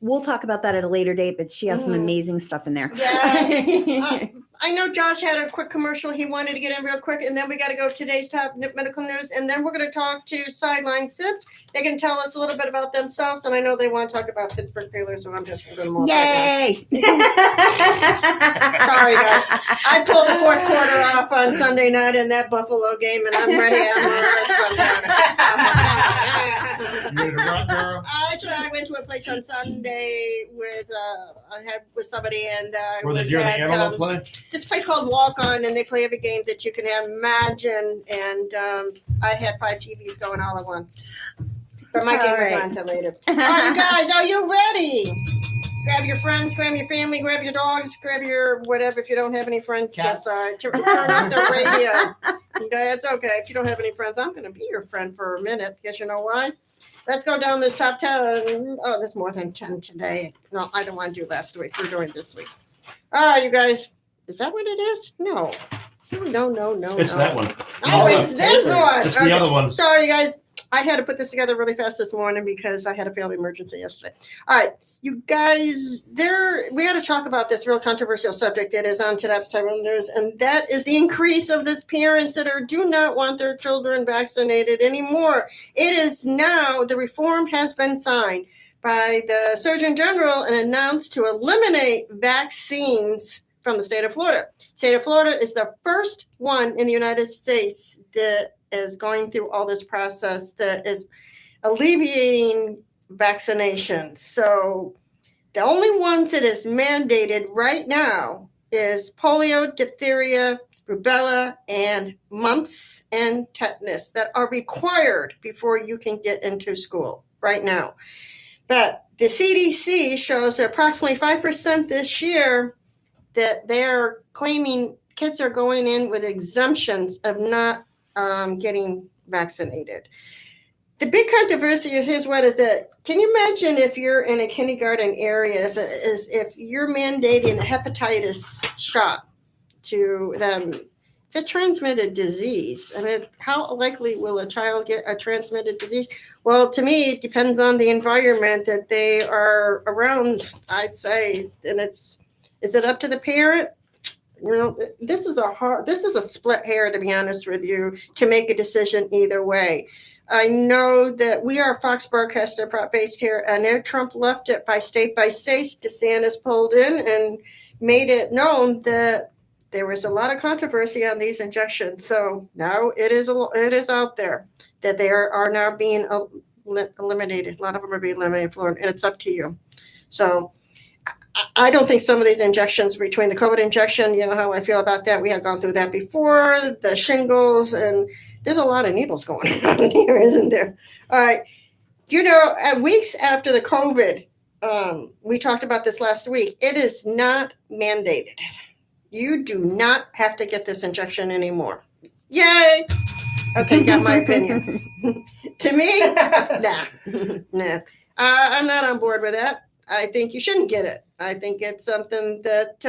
we'll talk about that at a later date, but she has some amazing stuff in there. Yeah. I know Josh had a quick commercial he wanted to get in real quick, and then we got to go to today's top medical news, and then we're going to talk to Sideline Sips. They can tell us a little bit about themselves, and I know they want to talk about Pittsburgh Steelers, so I'm just going to go more. Yay! Sorry, guys. I pulled the fourth quarter off on Sunday night in that Buffalo game, and I'm ready. Actually, I went to a place on Sunday with somebody, and were they doing the animal play? This place called Walk On, and they play every game that you can imagine. And I had 5 TVs going all at once. But my game was on until later. All right, you guys, are you ready? Grab your friends, grab your family, grab your dogs, grab your whatever. If you don't have any friends, just turn off the radio. Okay, it's okay. If you don't have any friends, I'm going to be your friend for a minute. Because you know why? Let's go down this top 10. Oh, there's more than 10 today. No, I don't want to do last week. We're doing this week. All right, you guys. Is that what it is? No. It's that one. Oh, it's this one. It's the other one. Sorry, guys. I had to put this together really fast this morning because I had a family emergency yesterday. All right, you guys, we got to talk about this real controversial subject that is on today's Tyrone News, and that is the increase of these parents that do not want their children vaccinated anymore. It is now, the reform has been signed by the Surgeon General and announced to eliminate vaccines from the state of Florida. State of Florida is the first one in the United States that is going through all this process that is alleviating vaccinations. So the only ones that is mandated right now is polio, diphtheria, rubella, and mumps and tetanus that are required before you can get into school right now. But the CDC shows that approximately 5% this year that they're claiming kids are going in with exemptions of not getting vaccinated. The big controversy is here's what is that. Can you imagine if you're in a kindergarten area, is if you're mandating a hepatitis shot to them? It's a transmitted disease. I mean, how likely will a child get a transmitted disease? Well, to me, it depends on the environment that they are around, I'd say. And is it up to the parent? You know, this is a split hair, to be honest with you, to make a decision either way. I know that we are Fox broadcaster based here, and Trump left it by state. DeSantis pulled in and made it known that there was a lot of controversy on these injections. So now it is out there that they are now being eliminated. A lot of them are being eliminated, Florida, and it's up to you. So I don't think some of these injections between the COVID injection, you know how I feel about that. We had gone through that before, the shingles, and there's a lot of needles going on here, isn't there? All right. You know, at weeks after the COVID, we talked about this last week, it is not mandated. You do not have to get this injection anymore. Yay! Okay, got my opinion. To me, nah. I'm not on board with that. I think you shouldn't get it. I think it's something that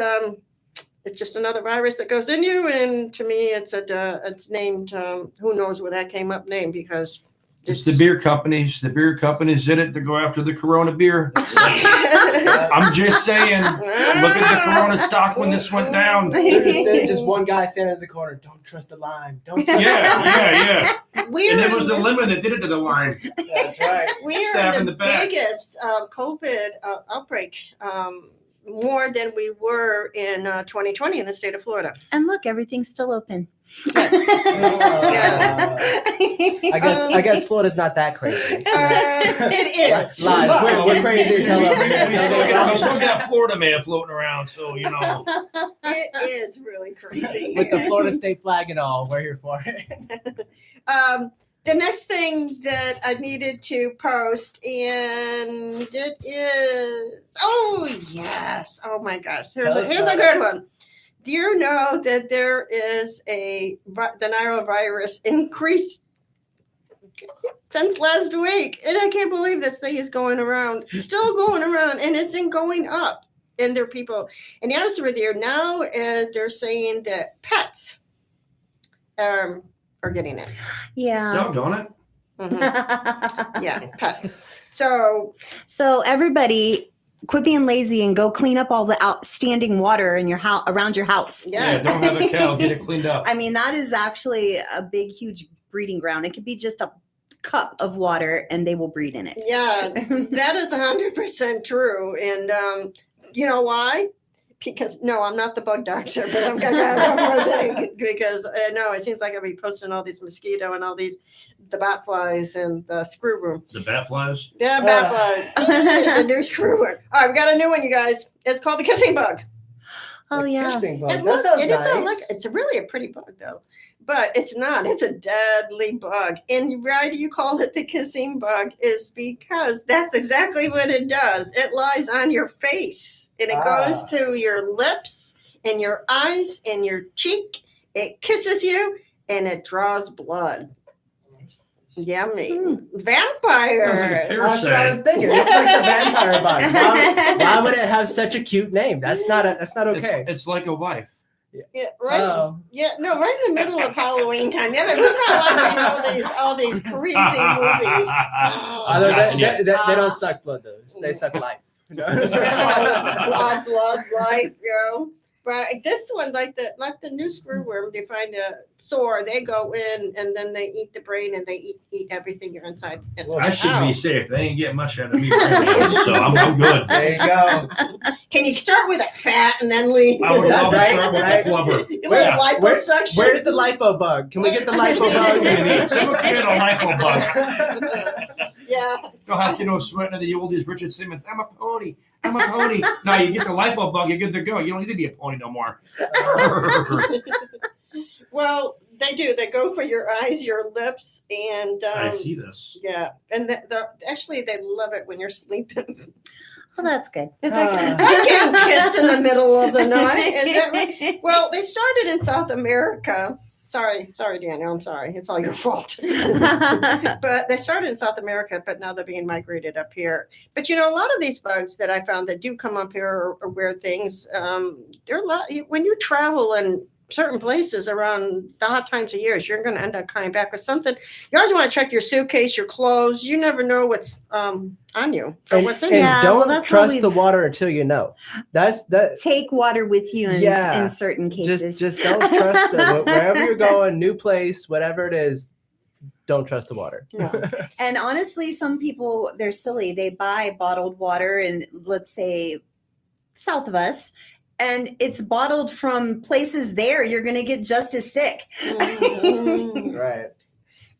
it's just another virus that goes in you, and to me, it's named. Who knows where that came up named because it's the beer companies. The beer companies did it to go after the Corona beer. I'm just saying. Look at the Corona stock when this went down. There's just one guy standing in the corner. Don't trust the lime. Don't. Yeah. And it was the lemon that did it to the lime. That's right. We are in the biggest COVID outbreak. More than we were in 2020 in the state of Florida. And look, everything's still open. I guess Florida's not that crazy. It is. Lies. We're crazy. We still got Florida man floating around, so you know. It is really crazy. With the Florida state flag and all, we're here for it. The next thing that I needed to post, and it is, oh my gosh, here's a good one. Do you know that there is the norovirus increased since last week? And I can't believe this thing is still going around, and it's going up. And there are people, and the honest with you, now they're saying that pets are getting it. Yeah. Doggone it. Mm-hmm. Yeah, pets. So everybody, quit being lazy and go clean up all the outstanding water in your house, around your house. Yeah, don't have a cow. Get it cleaned up. I mean, that is actually a big, huge breeding ground. It could be just a cup of water, and they will breed in it. Yeah, that is 100% true. And you know why? Because I'm not the bug doctor, but I'm going to have one more thing because it seems like I'll be posting all these mosquito and all the bat flies and the screw worm. The bat flies? Yeah, bat flies. The new screw worm. All right, we got a new one, you guys. It's called the kissing bug. Oh, yeah. That sounds nice. It's really a pretty bug, though. But it's not. It's a deadly bug. And why do you call it the kissing bug is because that's exactly what it does. It lies on your face, and it goes to your lips and your eyes and your cheek. It kisses you, and it draws blood. Yummy. Vampire. That's what I was thinking. It's like the vampire bug. Why would it have such a cute name? That's not okay. It's like a wife. Yeah, right. Yeah, no, right in the middle of Halloween time. Yeah, but who's not watching all these crazy movies? They don't suck blood, though. They suck life. blood, life, But this one, like the new screw worm, they find a sore, they go in and then they eat the brain and they eat everything you're inside. Well, I should be safe. They ain't getting much out of me, so I'm good. There you go. Can you start with a fat and then leave? I would love to start with a flubber. Where's the lipo bug? Can we get the lipo bug? Someone get a lipo bug. Yeah. Go have sweating at the oldies, Richard Simmons. I'm a pony. No, you get the lipo bug, you're good to go. You don't need to be a pony no more. Well, they do. They go for your eyes, your lips, and I see this. Yeah, and actually they love it when you're sleeping. Well, that's good. I get kissed in the middle of the night. Is that right? Well, they started in South America. Sorry, Daniel. I'm sorry. It's all your fault. But they started in South America, but now they're being migrated up here. But a lot of these bugs that I found that do come up here are weird things. They're a lot. When you travel in certain places around the hot times of years, you're going to end up coming back with something. You always want to check your suitcase, your clothes. You never know what's on you or what's in you. And don't trust the water until you know. That's take water with you in certain cases. Just don't trust it. Wherever you're going, new place, whatever it is, don't trust the water. No. And honestly, some people, they're silly. They buy bottled water in, let's say, south of us, and it's bottled from places there. You're going to get just as sick. Mm-hmm. Right.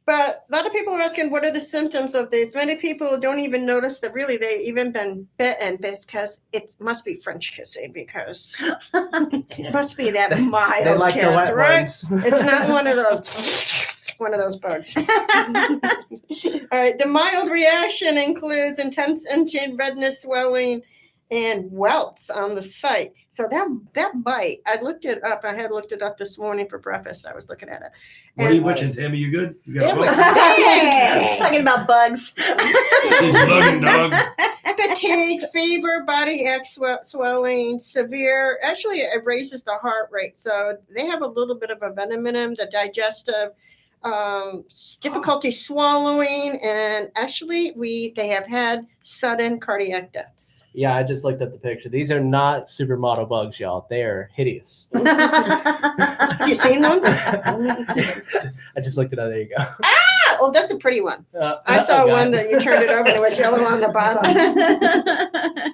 But a lot of people are asking, what are the symptoms of this? Many people don't even notice that really they even been bitten because it must be French kissing because it must be that mild They like the kiss, wet right? ones. It's not one of those bugs. All right. The mild reaction includes intense itching, redness, swelling, and welts on the site. So that bite, I looked it up. I had looked it up this morning for breakfast. I was looking at it. What are you witching, Tammy? You good? You got It was Hey, talking about bugs. He's bugging, dog. fatigue, fever, body ache, swelling, severe. Actually, it raises the heart rate. So they have a little bit of a venom in them, the digestive difficulty swallowing, and actually they have had sudden cardiac deaths. Yeah, I just looked at the picture. These are not supermodel bugs, y'all. They are hideous. Have you seen one? I just looked it up. There you go. Oh, that's a pretty one. I saw one that you turned it over and it was yellow on the bottom.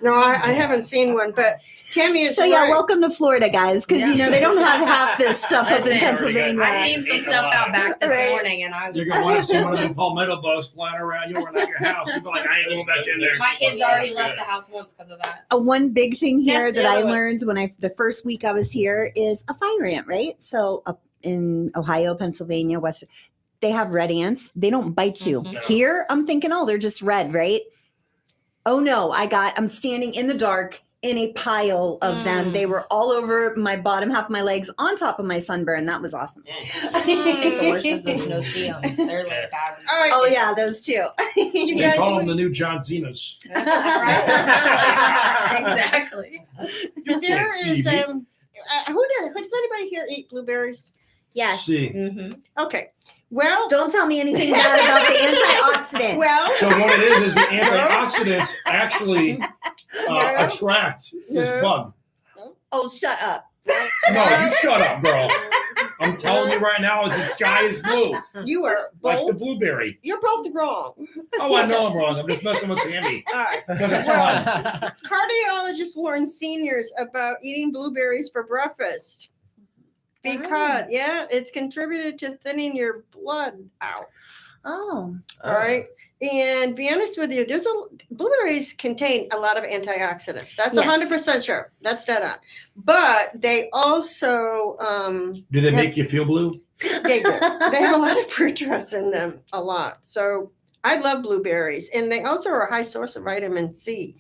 No, I haven't seen one, but Tammy is So yeah, right. welcome to Florida, guys, because you know they don't have half this stuff up in Pennsylvania. I've seen some stuff out back this morning, and I You're gonna want to see one of them palmetto bugs flying around you or at your house. You'll be like, I ain't going back in there. my kids already left the house once because of that. One big thing here That's that the I other one. learned when the first week I was here is a fire ant, right? So up in Ohio, Pennsylvania, Western, they have red ants. They don't bite you. Mhm. Here, I'm thinking, oh, they're just red, right? Oh no, I'm standing in the dark in a pile of them. They were all over my bottom half of my legs on top of my sunburn. That was awesome. I think the worst is those no-see-ums. They're like bad. All right. Oh yeah, those two. You They guys, call them the new John Cena's. Exactly. there can't see is me. who does anybody here eat blueberries? Yes. See. Okay. Well, Don't tell me anything bad about the antioxidants. well, So what it is the antioxidants actually attract this bug. Oh, shut up. No, you shut up, girl. I'm telling you right now, the sky is blue, you are like the both. blueberry. You're both wrong. Oh, I know I'm wrong. I'm just messing with Tammy All right. because it's fun. Cardiologists warn seniors about eating blueberries for breakfast because, it's contributed to thinning your blood out. Oh. All right. And be honest with you, blueberries contain a lot of antioxidants. That's Yes. 100% sure. That's dead on. But they also Do they make you feel blue? they do. They have a lot of fructose in them, a lot. So I love blueberries, and they also are a high source of vitamin C.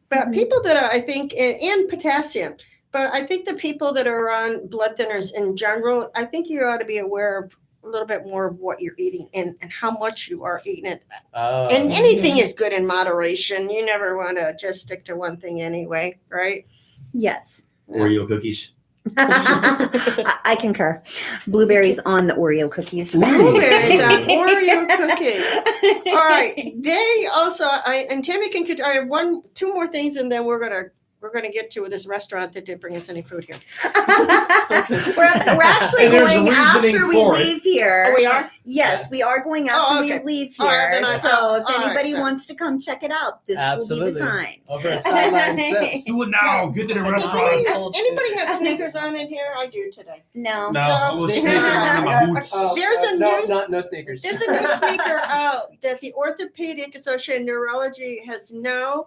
But people that are, I think, and potassium. But I think the people that are on blood thinners in general, I think you ought to be aware of a little bit more of what you're eating and how much you are eating it. And anything is good in moderation. You never want to just stick to one thing anyway, right? Yes. Oreo cookies. I concur. Blueberries on the Oreo cookies. Blueberries on Oreo cookies. All right. They also, and Tammy can. I have two more things, and then we're gonna get to this restaurant that didn't bring us any food here. We're actually And there's a going reasoning after we for it. leave here. Oh, we are? Yes, we are going after we leave All right, here. then So if all right, anybody then. wants to come check it out, this will be the time. Over at Sideline Sips. Do it now. Get to the Does restaurant. anybody have sneakers on in here? I do today. No. No, I was sneakers on in my boots. There's a new no sneakers. There's a new sneaker out that the Orthopedic Association of Neurology has now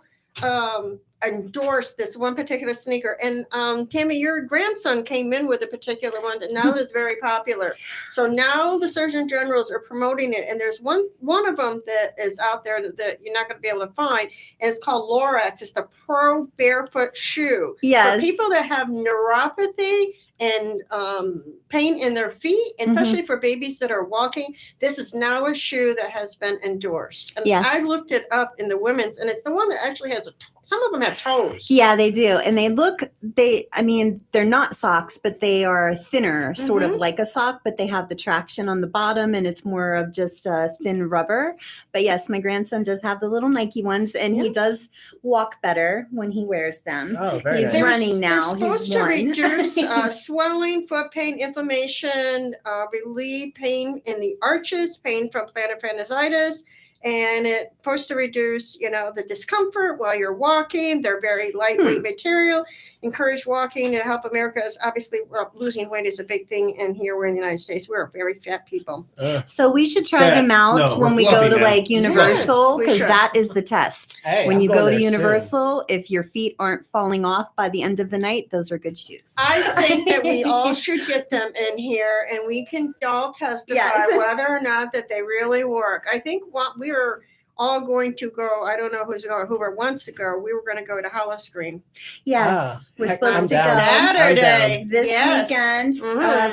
endorsed this one particular sneaker. And Tammy, your grandson came in with a particular one that now is very popular. So now the Surgeon Generals are promoting it, and there's one of them that is out there that you're not going to be able to find, and it's called Lorax. It's the Pro Barefoot Shoe. Yes. For people that have neuropathy and pain in their feet, and especially for babies that are walking, this is now a shoe that has been endorsed. And Yes. I looked it up in the women's, and it's the one that actually has some of them have toes. Yeah, they do. And they're not socks, but they are thinner, sort of like a sock, but they have the traction on the bottom and it's more of just a thin rubber. But yes, my grandson does have the little Nike ones, and he does walk better when he wears them. Oh, very He's nice. running now. They're supposed He's to one. reduce swelling, foot pain, inflammation, relieve pain in the arches, pain from plantar fasciitis, and it's supposed to reduce, the discomfort while you're walking. They're very lightweight material, encourage walking to help America. Obviously, losing weight is a big thing, and here we're in the United States. We're very fat people. So we should try them out when we go to like Universal, because that is the test. Hey, when I'm you going go to there Universal, if your feet aren't falling off by the end of the night, those are good shoes. I think that we all should get them in here, and we can all testify whether or not that they really work. I think what we were all going to go, I don't know who's going, whoever wants to go, we were going to go to Hollowscreen. Yes, we're supposed to go Saturday this weekend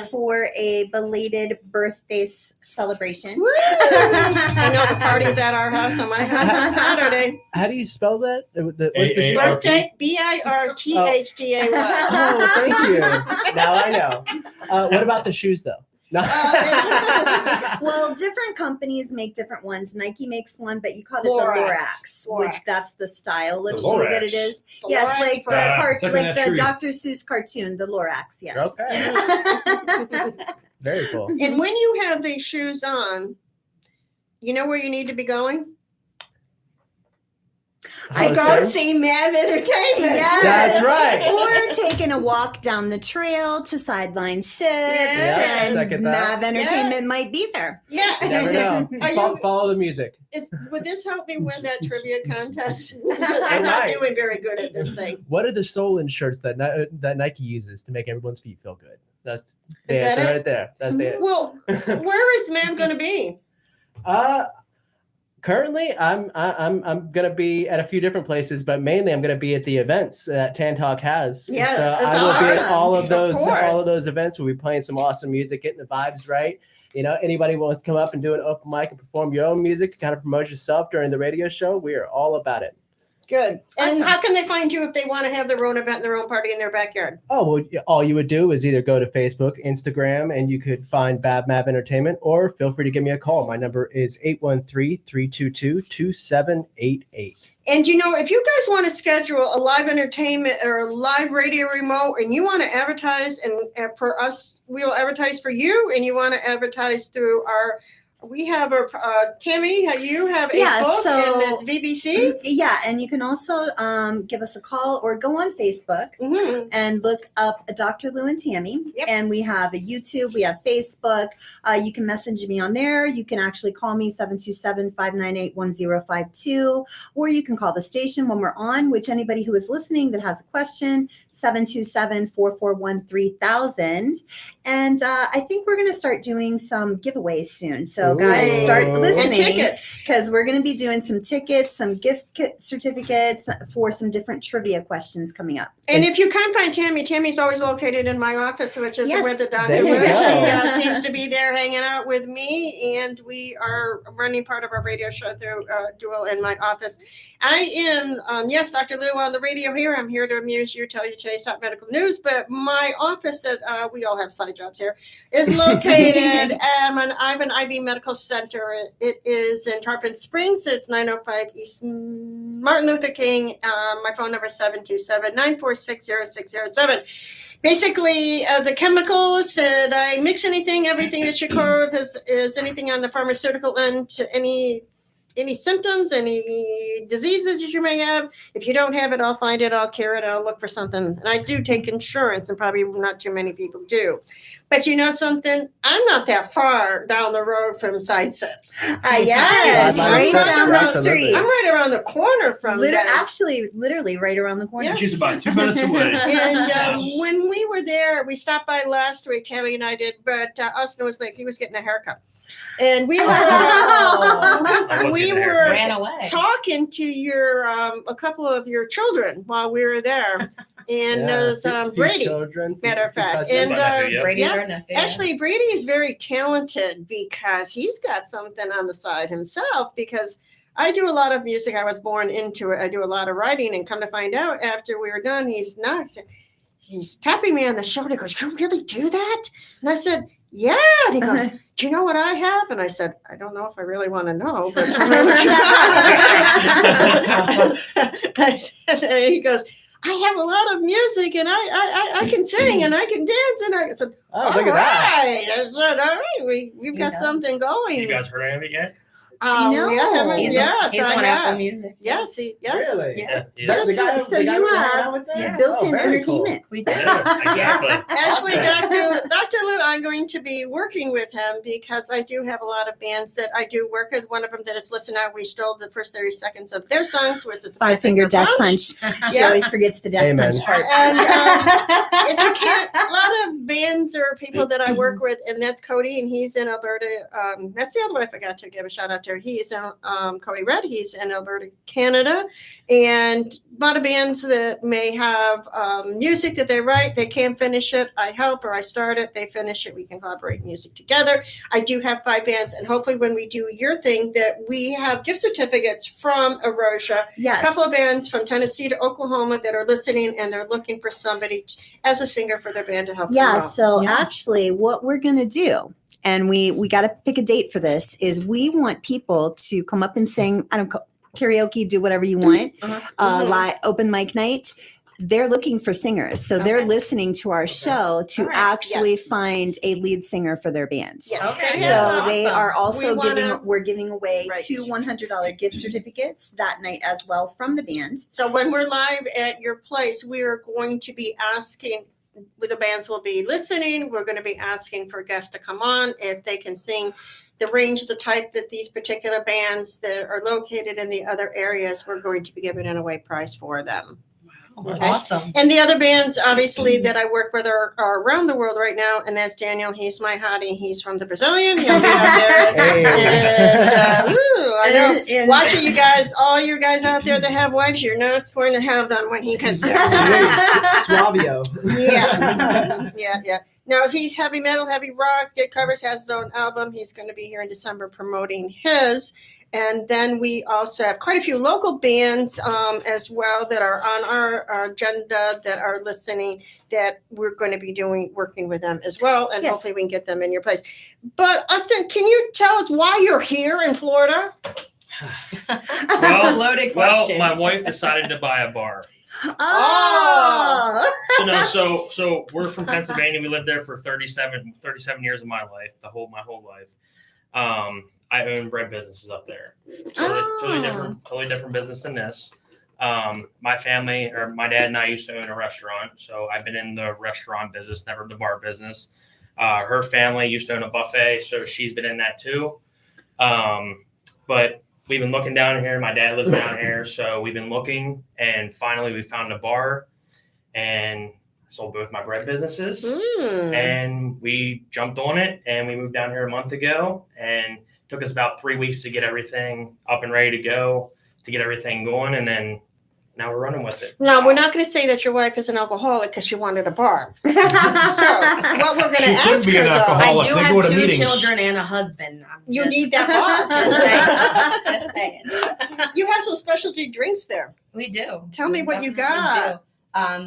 for a belated birthday celebration. I know the party's at our house and my house on Saturday. How do you spell that? What's the Birthday, BIRTHDAY. Oh, thank you. Now I know. What about the shoes, though? No. Well, different companies make different ones. Nike makes one, but you call it the Lorax, which that's the style of shoe that it is. Yes, like the Dr. Seuss cartoon, the Lorax. Yes. Okay. Very cool. And when you have these shoes on, you know where you need to be going? To go see Mav Entertainment. Yes. That's right. Or taking a walk down the trail to Sideline Sips, and Mav Entertainment might be there. Yeah. You never know. Follow the music. Would this help me win that trivia contest? I'm not doing very good at this thing. What are the Solon shirts that Nike uses to make everyone's feet feel good? That's the answer right there. That's the answer. Well, where is Mav going to be? Currently, I'm gonna be at a few different places, but mainly I'm gonna be at the events that Tan Talk has. Yeah, so I will be at all of those events. We'll be playing some awesome music, getting the vibes right. Anybody wants to come up and do an open mic and perform your own music to kind of promote yourself during the radio show, we are all about it. Good. And how can they find you if they want to have their own event, their own party in their backyard? Oh, well, all you would do is either go to Facebook, Instagram, and you could find Bab Mav Entertainment, or feel free to give me a call. My number is 813-322-2788. And if you guys want to schedule a live entertainment or a live radio remote, and you want to advertise, and for us, we'll advertise for you, and you want to advertise through we have our Tammy. You have a book and it's BBC. Yeah, and you can also give us a call or go on Facebook and look up Dr. Lou and Tammy. Yep. And we have a YouTube. We have Facebook. You can message me on there. You can actually call me 727-598-1052, or you can call the station when we're on. Which anybody who is listening that has a question, 727-441-3000. And I think we're going to start doing some giveaways soon. So guys, start listening, because we're going to be doing some tickets, some gift certificates for some different trivia questions coming up. And if you can't find Tammy, Tammy's always located in my office, which is where the doctor seems to be there hanging out with me. And we are running part of our radio show through Dual in my office. I am, yes, Dr. Lou on the radio here. I'm here to amuse you, tell you today's top medical news. But my office that we all have side jobs here is located at an IV Medical Center. It is in Tarpon Springs. It's 905 East Martin Luther King. My phone number is 727-946-0607. Basically, the chemicals, did I mix anything? Everything that you clothe is anything on the pharmaceutical end to any symptoms, any diseases that you may have. If you don't have it, I'll find it, I'll cure it, I'll look for something. And I do take insurance, and probably not too many people do. But you know something? I'm not that far down the road from Side Sips. Yes, right down the street. I'm right around the corner from that. Actually, literally right around the corner. Yeah. She's about 2 minutes away. And when we were there, we stopped by last week, Tammy and I did, but Austin was like, he was getting a haircut. And we were ran away talking to a couple of your children while we were there, and there's Brady, matter of fact, and actually Brady is very talented because he's got something on the side himself. Because I do a lot of music, I was born into it. I do a lot of writing, and come to find out after we were done, he's tapping me on the shoulder. He goes, "You really do that?" And I said, "Yeah." And he goes, "Do you know what I have?" And I said, "I don't know if I really want to know, but tell me what you have." And he goes, "I have a lot of music, and I can sing, and I can dance." And I said, "Oh, look at that!" I said, "All right, we've got something going." You guys heard of it yet? No. Yes, he's I on have. Apple Music. Yes, yes. Really? Yeah. That's right. So you have built-in entertainment. Cool. We do. Exactly. Actually, Dr. Lou, I'm going to be working with him because I do have a lot of bands that I do work with. One of them that is Listen Out. We stole the first 30 seconds of their songs, which is the Five Finger Death Punch. She always forgets the Death Amen. Punch part. And if you can't, a lot of bands or people that I work with, and that's Cody, and he's in Alberta. That's the other one I forgot to give a shout out to. He's in Cody Red. He's in Alberta, Canada, and a lot of bands that may have music that they write, they can't finish it. I help, or I start it, they finish it. We can collaborate music together. I do have 5 bands, and hopefully when we do your thing, that we have gift certificates from Erosia. Yes. A couple of bands from Tennessee to Oklahoma that are listening, and they're looking for somebody as a singer for their band to help them Yeah, out. so actually what we're going to do, and we got to pick a date for this, is we want people to come up and sing, karaoke, do whatever you want, live open mic night. They're looking for singers. So they're listening to our show to actually find a lead singer for their band. Yes. So Yeah. they are also We we're giving away Right. 2 $100 gift certificates that night as well from the band. So when we're live at your place, we are going to be asking, the bands will be listening. We're going to be asking for guests to come on if they can sing the range, the type that these particular bands that are located in the other areas, we're going to be giving an away prize for them. Okay. Awesome. And the other bands, obviously, that I work with are around the world right now, and that's Daniel. He's my hottie. He's from the Brazilian. He'll be out there. And, I know. Watching you guys, all you guys out there that have wives, you're not going to have them when he gets there. Suavio. Yeah. Now, if he's heavy metal, heavy rock, Dick Covers has his own album. He's going to be here in December promoting his. And then we also have quite a few local bands as well that are on our agenda that are listening, that we're going to be working with them as well. And hopefully we can get them in your place. But Austin, can you tell us why you're here in Florida? Loaded question. Well, my wife decided to buy a bar. Oh. So we're from Pennsylvania. We lived there for 37 years of my life, my whole life. I own bread businesses up there. Totally different business than this. My family, or my dad and I, used to own a restaurant, so I've been in the restaurant business, never the bar business. Her family used to own a buffet, so she's been in that too. But we've been looking down here. My dad lives down here, so we've been looking, and finally we found a bar, and sold both my bread businesses, and we jumped on it, and we moved down here a month ago, and took us about 3 weeks to get everything up and ready to go, to get everything going, and then now we're running with it. Now, we're not going to say that your wife is an alcoholic because she wanted a bar. So what we're going to ask her, though, I do have 2 children and a husband. You need that bar. Just saying. You have some specialty drinks there. We do. Tell me what you Definitely got. do.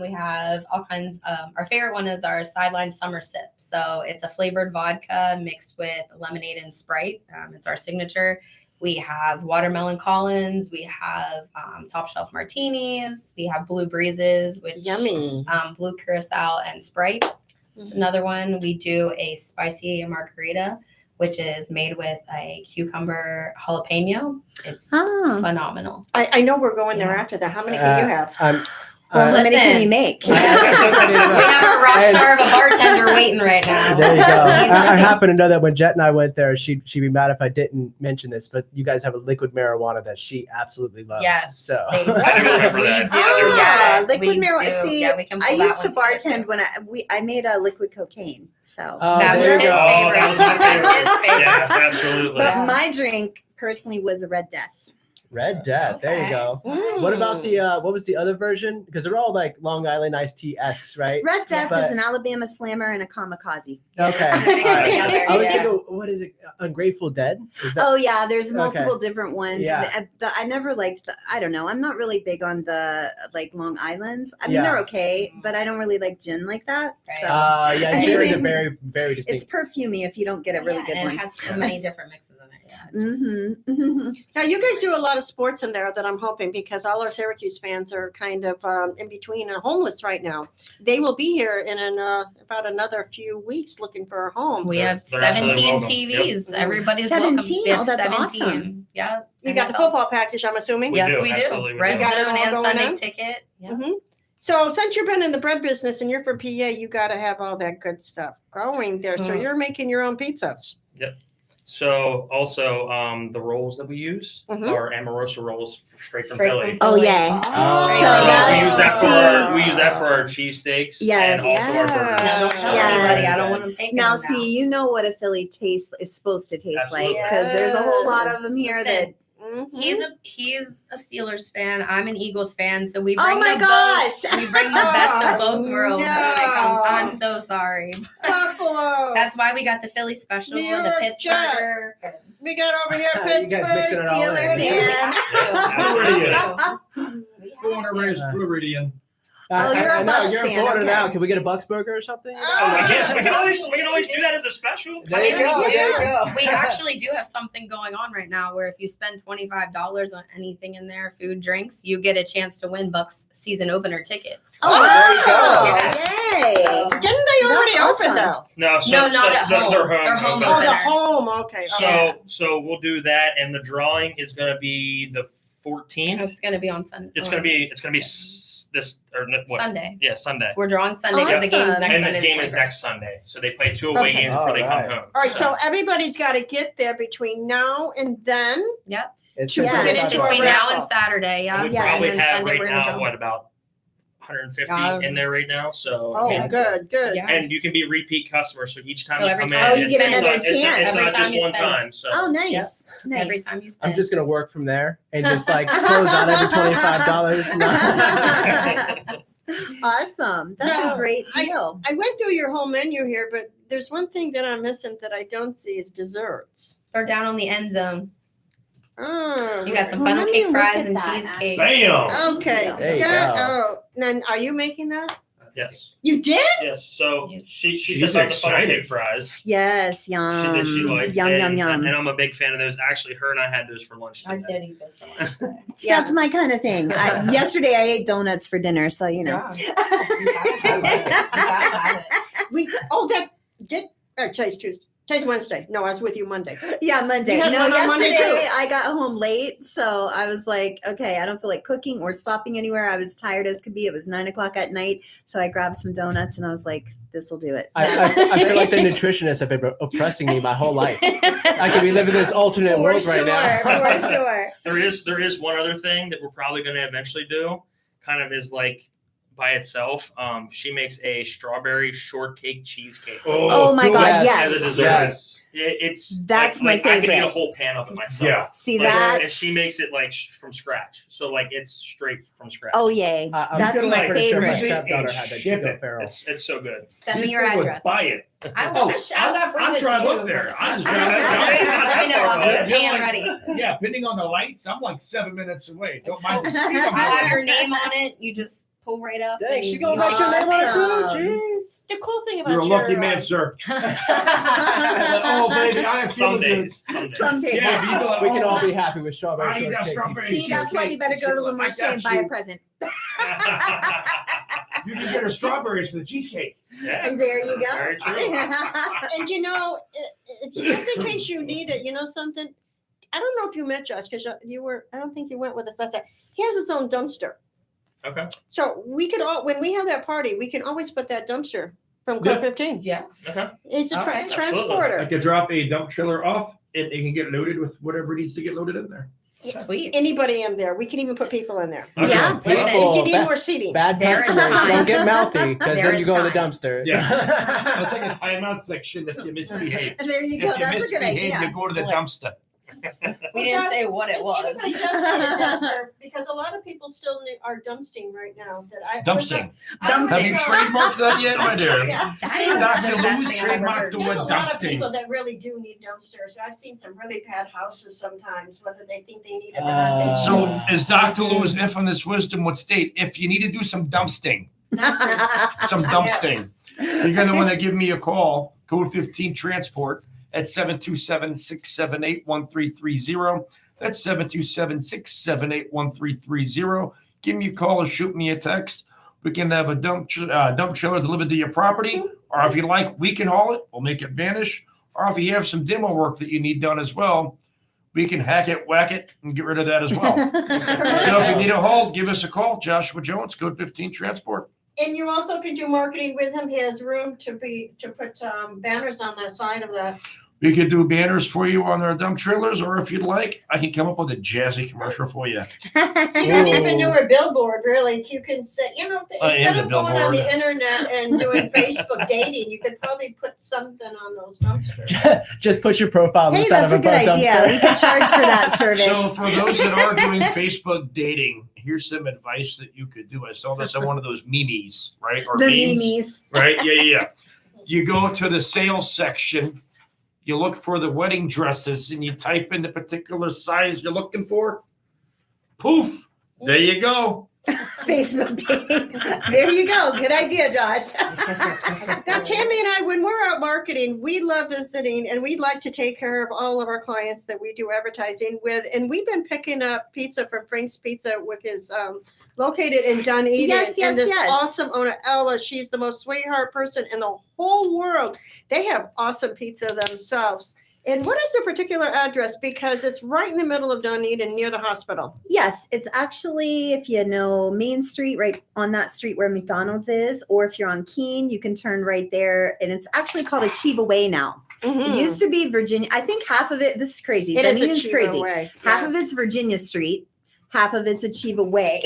We have all kinds. Our favorite one is our Sideline Summer Sip. So it's a flavored vodka mixed with lemonade and Sprite. It's our signature. We have watermelon Collins. We have top shelf martinis. We have Blue Breezes, which yummy. Blue Curacao and Sprite. It's another one. We do a spicy margarita, which is made with a cucumber jalapeno. It's phenomenal. I know we're going there after that. How many can you have? How many can you make? We have a rock star of a bartender waiting right now. There you go. I happen to know that when Jet and I went there, she'd be mad if I didn't mention this, but you guys have a liquid marijuana that she absolutely loves. Yes. So We do. Liquid marijuana. do. See, Yeah, we can I pull that used to one together. bartend when I made a liquid cocaine. So That was there his you go. favorite. That was my favorite. His favorite. Yes, absolutely. But my drink personally was a Red Death. Red Death. There you go. What about the what was the other version? Because they're all like Long Island iced tea esque, right? Red Death But- is an Alabama Slammer and a kamikaze. Okay. All right. Together, I was yeah. thinking, what is it? Ungrateful Dead? Is that- Oh yeah, there's multiple different ones. Yeah. I never liked I don't know. I'm not really big on the like Long Islands. I mean, Yeah. they're okay, but I don't really like gin like that. So yeah, gin is a very, very it's distinct. perfumey if you don't get a really good and one. it has so many different mixes in it. Now, you guys do a lot of sports in there that I'm hoping, because all our Syracuse fans are kind of in between and homeless right now. They will be here in about another few weeks looking for a home. We have 17 TVs. Everybody's 17? welcome. We have Oh, that's 17. awesome. Yeah. You got the football package, I'm assuming? Yes, we do. Red got it Zone all and going Sunday on? Ticket. Yeah. So since you've been in the bread business and you're from PA, you got to have all that good stuff going there. So you're making your own pizzas. Yep. So also the rolls that we use are Amorosa rolls straight from Philly. Oh yeah. We use that for our cheesesteaks. Yes. And also our burgers. Yes. I don't want them taken Now, out. see, you know what a Philly taste is supposed to taste like, because there's a whole lot of them here that. He's a Steelers fan. I'm an Eagles fan. So we bring Oh my the gosh. we bring the best of both worlds when it comes. No. I'm so sorry. Buffalo. That's why we got the Philly special New and the York Pittsburgher. We got over here You guys mixing Pittsburgh it all Steelers. Born and raised Floridian. Oh, you're a I know, Bucks you're in fan, Florida okay. now. Can we get a Bucks burger or something? We can always do that as a special. There you go. There you go. We actually do have something going on right now where if you spend $25 on anything in there, food, drinks, you get a chance to win Bucks season opener tickets. Oh, wow. Yay. Didn't they already open though? No, No, not at home. They're They're home. home Oh, the opener. home. Okay. So we'll do that, and the drawing is going to be the 14th. It's going to be on Sunday. It's going to be this or what? Sunday. Yeah, Sunday. We're drawing Sunday because the game's next And Sunday. the game is next Sunday, so they play 2 away games before they come home. All right, so everybody's got to get there between now and then. Yep. It's to just- get into Between a now and raffle. Saturday, yeah. We And probably then have Sunday right we're gonna now draw. about 150 in there right now. So Oh, I mean, good. Yeah. and you can be repeat customers. So each time So you every come time in, you it's get not- another it's chance. not Every time just you one spend. time. So Oh, nice. Nice. Every time you spend. I'm just gonna work from there and just like close out every $25. Awesome. That's Now, a great deal. I went through your whole menu here, but there's one thing that I'm missing that I don't see is desserts. Or down on the end zone. Oh, You got some Well, funnel let me cake look fries at and that, cheesecake. Bam! Okay. There you Got- go. Oh, then are you making that? Yes. You did? Yes. So she She's says about the funnel excited. cake fries. Yes, She yum. likes. Yum, and, yum, yum. And I'm a big fan of those. Actually, her and I had those for lunch I today. did eat this for lunch today. That's my kind of thing. Yesterday I ate donuts for dinner, so you know. Today's Tuesday. Today's Wednesday. No, I was with you Monday. Yeah, Monday. You had No, one on Monday, yesterday too. I got home late, so I was like, okay, I don't feel like cooking or stopping anywhere. I was tired as could be. It was 9:00 at night, so I grabbed some donuts and I was like, this will do it. I feel like the nutritionists have been oppressing me my whole life. I could be living this alternate For world sure, right now. for sure. There is one other thing that we're probably going to eventually do. Kind of is like by itself. She makes a strawberry shortcake cheesecake. Oh my God, yes. As a dessert. Yes. That's my I can eat a favorite. whole pan of it myself. Yeah. See, Like, that's- and she makes it like from scratch. So like it's straight from scratch. Oh yay, I'm that's gonna my like pretty sure my favorite. stepdaughter had that. Ship Chico it. Farrell. It's so good. Send me your address. Buy it. I want to. I got I'm freeze it trying to too. look there. I'm just Let trying me know. I'll get a You're pan like- ready. Yeah, depending on the lights, I'm like 7 minutes away. Don't mind the speed. I have your name on it. You just pull right up. Dang, and she gonna you- make your name on it Awesome. too? Jeez. The cool thing about You're a lucky your, man, sir. Oh, baby, I am Some feeling days. Some days. Yeah, but you go like, We can all oh, be happy with strawberry I need that shortcake. strawberry See, that's why you better go to Le Marché and buy a present. You can get her strawberries for the cheesecake. Yeah. There you go. Very true. And you know, just in case you need it, you know something? I don't know if you met Josh because you were, I don't think you went with us last time. He has his own dumpster. Okay. So we could all, when we have that party, we can always put that dumpster from Club 15. Yeah. Okay. It's a Okay. transporter. I could drop a dump trailer off. It can get loaded with whatever needs to get loaded in there. Sweet. Anybody in there. We can even put people in there. Yeah. We can need bad- more seating. Bad There is customers time. don't get mouthy because There then is you go in the time. dumpster. Yeah. It's like a timeout section if you misbehave. There you go. If you That's a good misbehave, idea. you go to the dumpster. We didn't say what it was. Anybody does need a dumpster because a lot of people still are dumpsting right now. Dumpsting. Dumpsting. Have you trademarked that yet, my dear? Yeah. That is Dr. the best Lou's thing I've ever trademarked heard. the There's word a lot of dumpsting. people that really do need dumpsters. I've seen some really bad houses sometimes, whether they think they need it or not. They So, do. as Dr. Lou's infamous wisdom would state, if you need to do some dumpsting, some dumpsting, you're going to want to give me a call, code 15 transport at 727-678-1330. That's 727-678-1330. Give me a call or shoot me a text. We can have a dump trailer delivered to your property, or if you like, we can haul it. We'll make it vanish. Or if you have some demo work that you need done as well, we can hack it, whack it, and get rid of that as well. So if you need a haul, give us a call. Joshua Jones, code 15 Transport. And you also can do marketing with him. He has room to put banners on the side of that. We could do banners for you on our dump trailers, or if you'd like, I can come up with a jazzy commercial for you. You don't even do a billboard, really. You can say, instead of going on the internet and doing Facebook dating, you could probably put something on those dumpsters. Just put your profile on the Hey, side that's of a good idea. dumpster. We could charge for that service. So for those that are doing Facebook dating, here's some advice that you could do. I saw this on one of those memes, right? Or The memes. Right? Yeah. You go to the sales section. You look for the wedding dresses and you type in the particular size you're looking for. Poof. There you go. Facebook dating. There you go. Good idea, Josh. Now, Tammy and I, when we're out marketing, we love visiting, and we'd like to take care of all of our clients that we do advertising with. And we've been picking up pizza from Frank's Pizza with his located in Dunedin. Yes. And this awesome owner, Ella, she's the most sweetheart person in the whole world. They have awesome pizza themselves. And what is the particular address? Because it's right in the middle of Dunedin near the hospital. Yes, it's actually, if you know Main Street, right on that street where McDonald's is, or if you're on Keene, you can turn right there. And it's actually called Achieva Way now. It used to be Virginia. I think half of it, this is crazy. Dunedin's crazy. Half of it's Virginia Street, half of it's Achieva Way.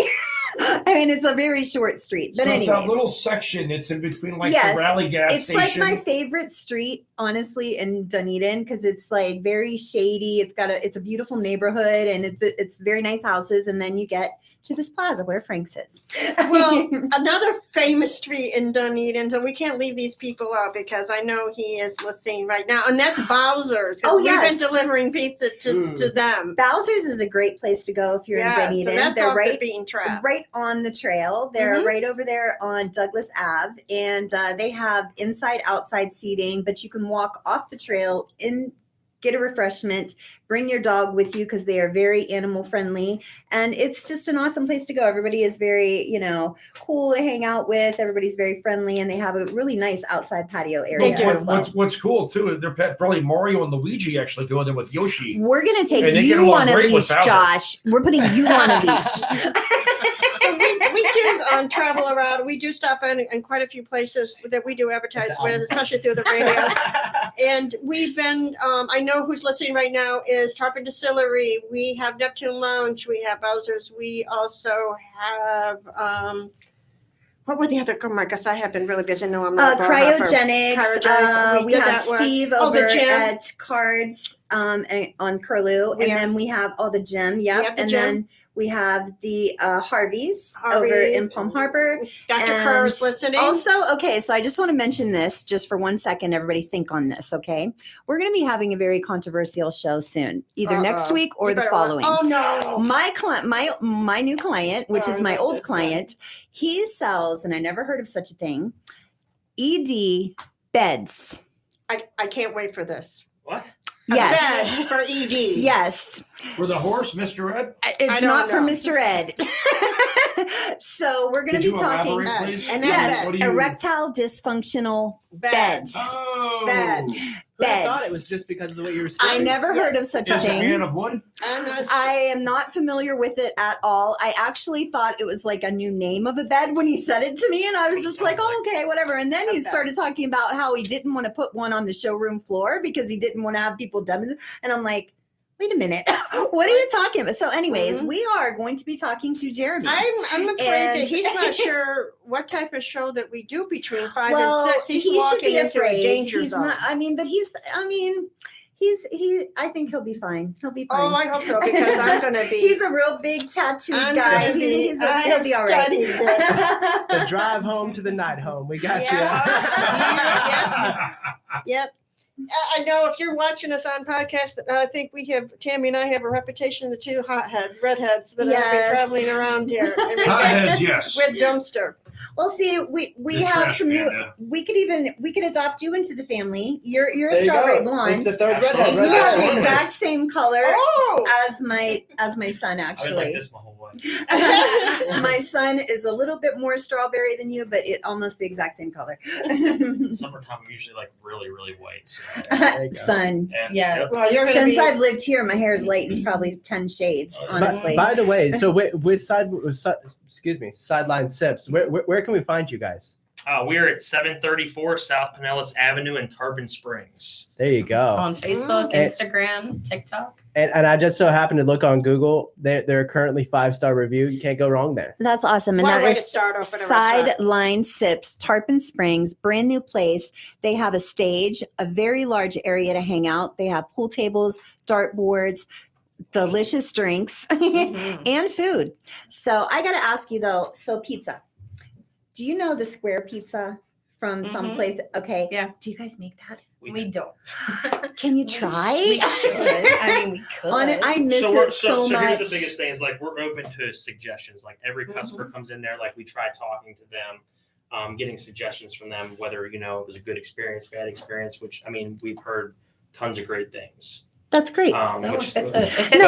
I mean, it's a very short street. But so anyways. it's that little section. It's in between the Raleigh gas it's station. It's like my favorite street, honestly, in Dunedin, because it's like very shady. It's a beautiful neighborhood, and it's very nice houses. And then you get to this plaza where Frank's is. Well, another famous street in Dunedin, so we can't leave these people out because I know he is listening right now, and that's Bowser's. Oh, We've yes. been delivering pizza to them. Bowser's is a great place to go if you're in Dunedin. So that's They're off right, the beaten track. right on the trail. They're right over there on Douglas Ave, and they have inside, outside seating, but you can walk off the trail in. Get a refreshment, bring your dog with you because they are very animal friendly. And it's just an awesome place to go. Everybody is very, cool to hang out with. Everybody's very friendly, and they have a really nice outside patio area as well. What's cool too, their pet, probably Mario and Luigi actually go there with Yoshi. We're going to take you on a leash, Josh. We're putting you on a leash. We do travel around. We do stop in quite a few places that we do advertise with, especially through the radio. And we've been, I know who's listening right now is Tarpon Distillery. We have Neptune Lounge. We have Bowser's. We also have, what were the other? Oh my gosh, I have been really busy. No, I'm not. Cryogenics. We have Steve over at at Cards on Curlew. And then we have the gym. Yep. And then we have the Harvey's over in Palm Harbor. Dr. Kerr is listening. Also, so I just want to mention this just for 1 second. Everybody think on this, okay? We're going to be having a very controversial show soon, either next week or the following. Oh, no. My new client, which is my old client, he sells, and I never heard of such a thing, ED beds. I can't wait for this. What? Yes. A bed for ED. Yes. For the horse, Mr. Ed? It's not for Mr. Ed. So we're going to be talking. Yes, erectile dysfunctional beds. Oh. Beds. I thought it was just because of the way you were saying. I never heard of such a thing. Fan of wood? I am not familiar with it at all. I actually thought it was like a new name of a bed when he said it to me, and I was just like, oh, okay, whatever. And then he started talking about how he didn't want to put one on the showroom floor because he didn't want to have people dumb. And I'm like, wait a minute, what are you talking about? So anyways, we are going to be talking to Jeremy. I'm afraid that he's not sure what type of show that we do between 5 and 6. He's he walking should be into afraid. a danger He's zone. not, I think he'll be fine. He'll be fine. Oh, I hope so, because I'm going to be. He's a real big tattooed guy. He'll be all right. The drive home to the night home. We got you. Yep. I know if you're watching us on podcast, I think Tammy and I have a reputation of the two redheads that have been traveling around here. Hotheads, yes. With dumpster. Well, see, we You're have trash some new. panda. We could adopt you into the family. You're a There you strawberry go. blonde. It's the third redhead. And you Right have there. the exact same color Oh! as my son, I've been like actually. this my whole life. My son is a little bit more strawberry than you, but almost the exact same color. Summertime, I'm usually like really, really white. So, Son. and, Yeah. Well, you're gonna Since be- I've lived here, my hair is lightened probably 10 shades, honestly. By the way, so with Sideline Sips, where can we find you guys? we're at 734 South Pinellas Avenue in Tarpon Springs. There you go. On Facebook, And- Instagram, TikTok. And I just so happened to look on Google. They're currently 5-star review. You can't go wrong there. That's awesome. And What a that way to is start off with a restaurant. Sideline Sips, Tarpon Springs, brand new place. They have a stage, a very large area to hang out. They have pool tables, dart boards, delicious drinks, and food. So I got to ask you though, so pizza. Do you know the square pizza from some place? Okay. Yeah. Do you guys make that? We don't. Can you try? We could. I mean, we could. I miss it so so much. here's the biggest thing is like we're open to suggestions. Like every customer comes in there, like we try talking to them, getting suggestions from them, whether it was a good experience, bad experience. Which I mean, we've heard tons of great things. That's great. So which- if No,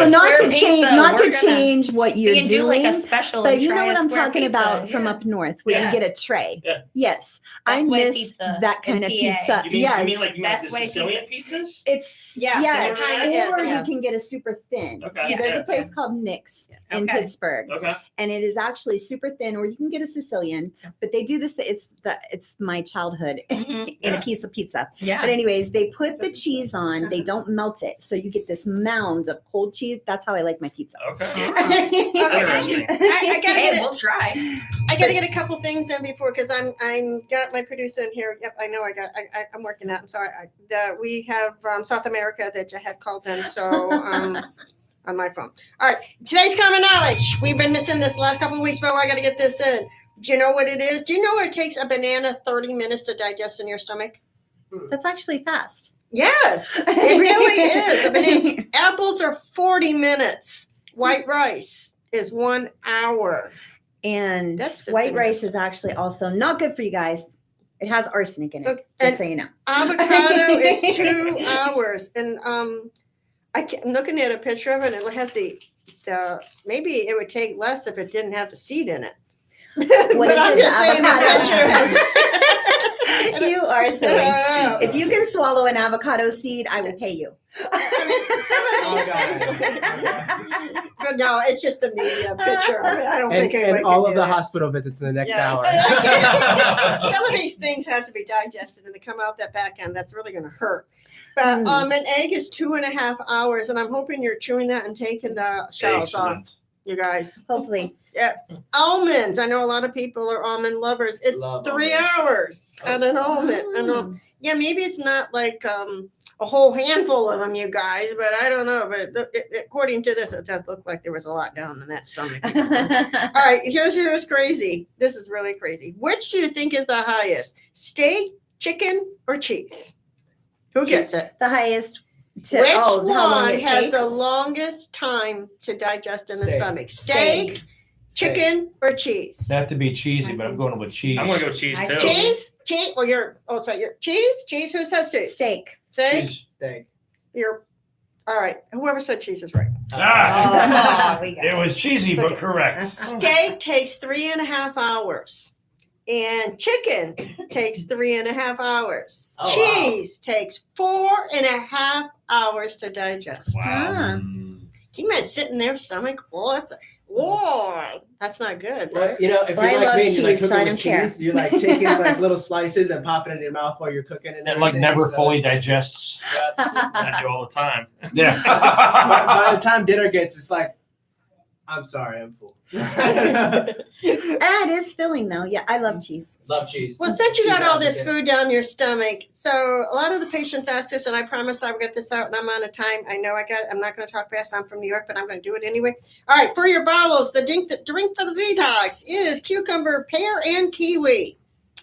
it's not square to change, pizza, not to we're gonna- change what you're we can doing. do like a special but and you know try what a I'm square talking pizza, about from yeah. up north, where Yeah. you get a tray. Yeah. Yes, I Best way miss pizza that kind in of PA. pizza. You mean, Yes, you mean like Best the way Sicilian pizzas? it's Yeah, yes, it kinda is, or yeah. you can get a super thin. Okay. See, there's Yeah. a place called Nick's in Okay. Pittsburgh, Okay. and it is actually super thin, or you can get a Sicilian. But they do this. It's my childhood in a piece of pizza. Yeah. But anyways, they put the cheese on. They don't melt it, so you get this mound of cold cheese. That's how I like my pizza. Okay. I gotta Hey, get we'll try. I gotta get a couple things in before because I'm got my producer in here. Yep, I know I'm working that. I'm sorry. We have South America that you had called in, so on my phone. All right, today's common knowledge. We've been missing this last couple of weeks, but I got to get this in. Do you know what it is? Do you know it takes a banana 30 minutes to digest in your stomach? That's actually fast. Yes, it really is. A banana. Apples are 40 minutes. White rice is 1 hour. And That's white rice is actually also not good for you guys. It has arsenic in it, Look, just and so you know. Avocado is 2 hours, and I'm looking at a picture of it. And it has the maybe it would take less if it didn't have the seed in it. What But is I'm it, just saying avocado? the You are silly. Oh. If you can swallow an avocado seed, I will pay you. But no, it's just the media picture. I don't think And anybody all can of do the that. hospital visits in the next hour. Some of these things have to be digested and they come out that back end. That's really going to hurt. But an egg is 2.5 hours, and I'm hoping you're chewing that and taking the shells off, you guys. Hopefully. Yeah. Almonds. I know a lot of people are almond lovers. It's Love 3 almonds. hours on an almond. Yeah, maybe it's not like a whole handful of them, you guys, but I don't know. But according to this, it does look like there was a lot down in that stomach. All right, here's crazy. This is really crazy. Which do you think is the highest? Steak, chicken, or cheese? Who gets it? The highest. Which how long one it has takes? the longest time to digest in the Steak. stomach? Steak, chicken, or cheese? Not to be cheesy, but I'm going with cheese. I'm gonna go cheese too. Cheese? Well, sorry, you're cheese? Cheese? Who says cheese? Steak. Steak? Cheese. Steak. You're all right. Whoever said cheese is right. Ah, we got it was cheesy, but correct. Steak takes 3.5 hours, and chicken takes 3.5 hours. Oh, Cheese takes 4.5 hours to digest. Ah. Can you imagine sitting there, stomach? That's not good. Well, you know, if Well, I you're like love me and you like cheese, cooking so I with don't care. cheese, you're like taking like little slices and popping it in your mouth while you're cooking and It like everything, never so- fully digests. I do all the time. Yeah. by the time dinner gets, it's like, I'm sorry, I'm full. It is filling though. Yeah, I love cheese. Love cheese. Well, since you got Cheese all this advocate. food down your stomach, so a lot of the patients ask us, and I promise I'll get this out and I'm out of time. I know I'm not going to talk fast. I'm from New York, but I'm going to do it anyway. All right, for your bowels, the drink for the detox is cucumber, pear, and kiwi.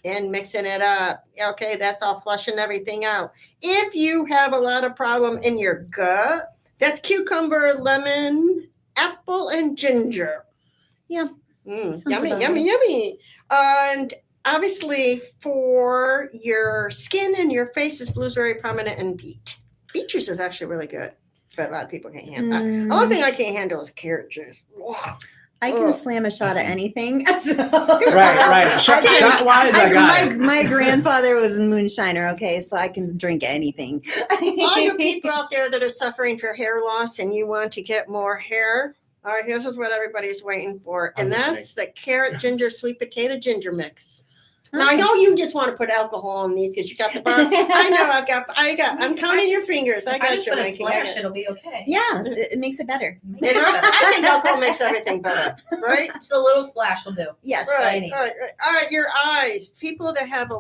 And mixing it up. Okay, that's all flushing everything out. If you have a lot of problem in your gut, that's cucumber, lemon, apple, and ginger. Yeah. Yummy, about yummy, yummy. And obviously, for your skin and your face, this blue is very prominent in beet. Beet juice is actually really good, but a lot of people can't handle. The only thing I can't handle is carrot juice. I can slam a shot at anything. So. Right. Shot-wise, I got it. My grandfather was a moonshiner, okay, so I can drink anything. All you people out there that are suffering for hair loss and you want to get more hair, all right, this is what everybody's waiting for, and that's the carrot ginger sweet potato ginger mix. Now I know you just want to put alcohol in these because you got the bar. I know I'm counting your fingers. I got you. Put a splash, it'll be okay. Yeah, it makes it better. I think alcohol makes everything better, right? Just a little splash will do. Yes. Right. All right. Your eyes. People that have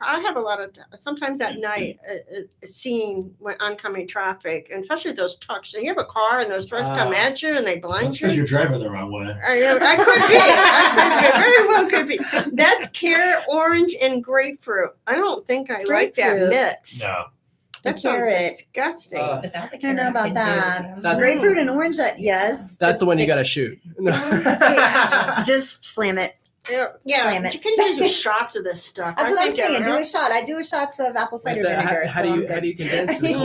I have a lot of, sometimes at night, seeing when oncoming traffic, and especially those trucks. And you have a car and those trucks come at you and they blind you. Because you're driving the wrong way. I could be. I very well could be. That's carrot, orange, and grapefruit. I don't think I like that mix. No. That sounds disgusting. I don't know about that. Grapefruit and orange, yes. That's the one you got to shoot. Just slam it. Yeah, Slam it. you can use shots of this stuff. That's what I'm saying. Do a shot. I do shots of apple cider vinegar. How do you condense it?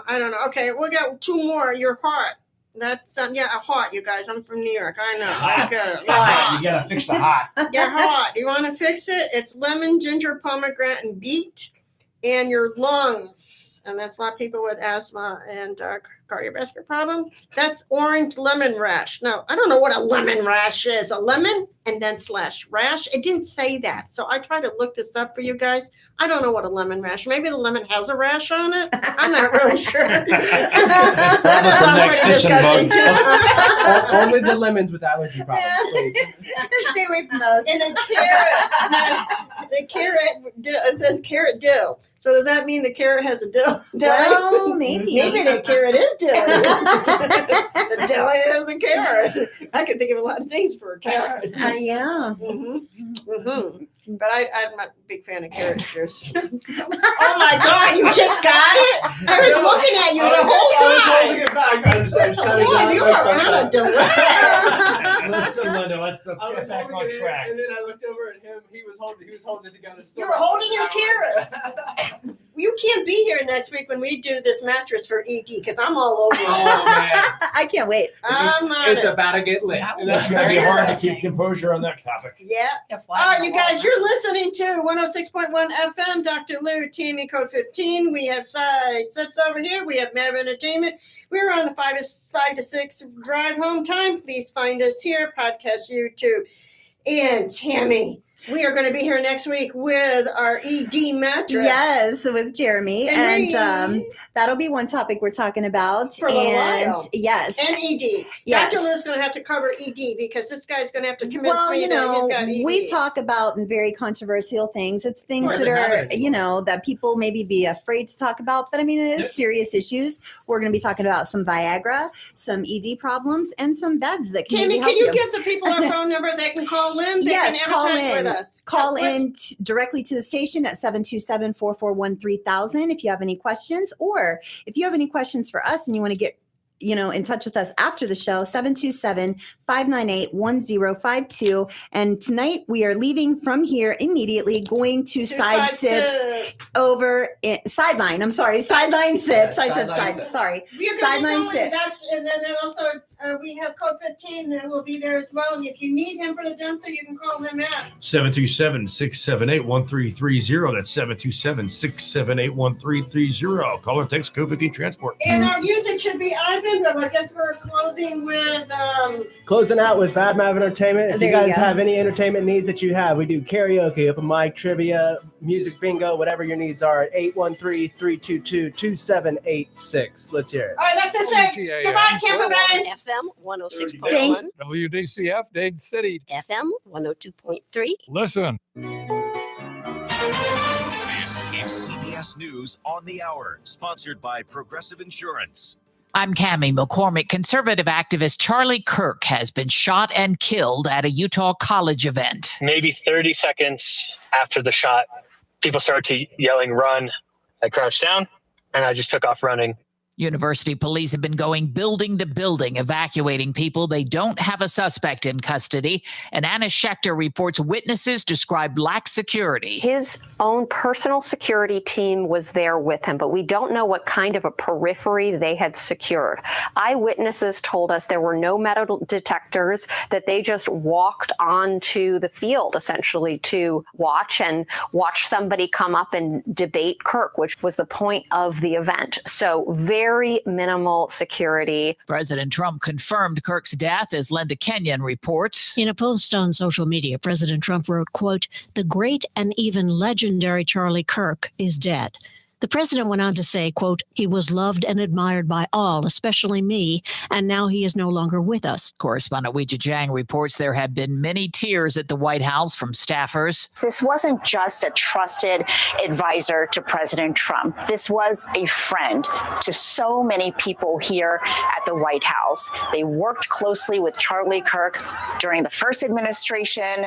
I don't know. Okay, we got two more. You're hot. That's hot. You guys, I'm from New York. I know. Hot. Hot. You gotta fix the hot. You're hot. You want to fix it? It's lemon, ginger, pomegranate, and beet, and your lungs. And that's a lot of people with asthma and cardiovascular problem. That's orange lemon rash. Now, I don't know what a lemon rash is. A lemon and then / rash. It didn't say that. So I tried to look this up for you guys. I don't know what a lemon rash. Maybe the lemon has a rash on it. I'm not really sure. That sounds pretty disgusting too. Only the lemons with allergy problems, please. Stay away from those. And the carrot, it says carrot dill. So does that mean the carrot has a dill? Well, maybe. Maybe the carrot is dill. The dill is a carrot. I can think of a lot of things for a carrot. Yeah. But I'm not a big fan of carrot juice. Oh my God, you just got it? I was looking at you the whole time. I was holding it back. Boy, you are on a delay. Listen, Linda, let's get back on track. And then I looked over at him. He was holding it together. You were holding your carrots. You can't be here next week when we do this mattress for ED because I'm all over it. Oh, man. I can't wait. It's about to get lit. It's going to be hard to keep composure on that topic. Yeah. All right, you guys, you're listening to 106.1 FM, Dr. Lou, TME code 15. We have side sips over here. We have Mav Entertainment. We're on the 5 to 6 drive home time. Please find us here, podcast, YouTube. And Tammy, we are going to be here next week with our ED mattress. Yes, with Jeremy. And that'll be one topic we're talking about. For a little while. Yes. And ED. Yes. Dr. Lou's going to have to cover ED because this guy's going to have to convince Well, me that he's got ED. we talk about very controversial things. It's things Or that doesn't are, that people maybe be afraid to talk about. But I mean, it is serious issues. We're going to be talking about some Viagra, some ED problems, and some beds that can Tammy, maybe help can you give the people our phone number? They can call in. They Yes, can call advertise in. with us. Call in directly to the station at 727-441-3000 if you have any questions, or if you have any questions for us and you want to get in touch with us after the show, 727-598-1052. And tonight we are leaving from here immediately, going to Side Sips over Sideline. I'm sorry, Sideline Sips. I said side. Sorry, Sideline Sips. And then also we have code 15 that will be there as well. And if you need him for the dumpster, you can call him at 727-678-1330. That's 727-678-1330. Call or text code 15 transport. And our music should be Ivan, but I guess we're closing with Closing out with Bad Mav Entertainment. If There you you guys go. have any entertainment needs that you have, we do karaoke, open mic, trivia, music bingo, whatever your needs are at 813-322-2786. Let's hear it. All right, that's it. Goodbye, Tampa Bay. FM 106.1. WDCF, Dade City. FM 102.3. Listen. This is CBS News on the Hour, sponsored by Progressive Insurance. I'm Cammie McCormick. Conservative activist Charlie Kirk has been shot and killed at a Utah college event. Maybe 30 seconds after the shot, people started yelling, "Run." I crouched down and I just took off running. University police have been going building to building, evacuating people they don't have a suspect in custody. And Anna Schechter reports witnesses described lax security. His own personal security team was there with him, but we don't know what kind of a periphery they had secured. Eyewitnesses told us there were no metal detectors, that they just walked onto the field essentially to watch somebody come up and debate Kirk, which was the point of the event. So very minimal security. President Trump confirmed Kirk's death, as Linda Kenyon reports. In a post on social media, President Trump wrote, quote, "The great and even legendary Charlie Kirk is dead." The president went on to say, quote, "He was loved and admired by all, especially me, and now he is no longer with us." Correspondent Weijia Jiang reports there have been many tears at the White House from staffers. This wasn't just a trusted advisor to President Trump. This was a friend to so many people here at the White House. They worked closely with Charlie Kirk during the first administration,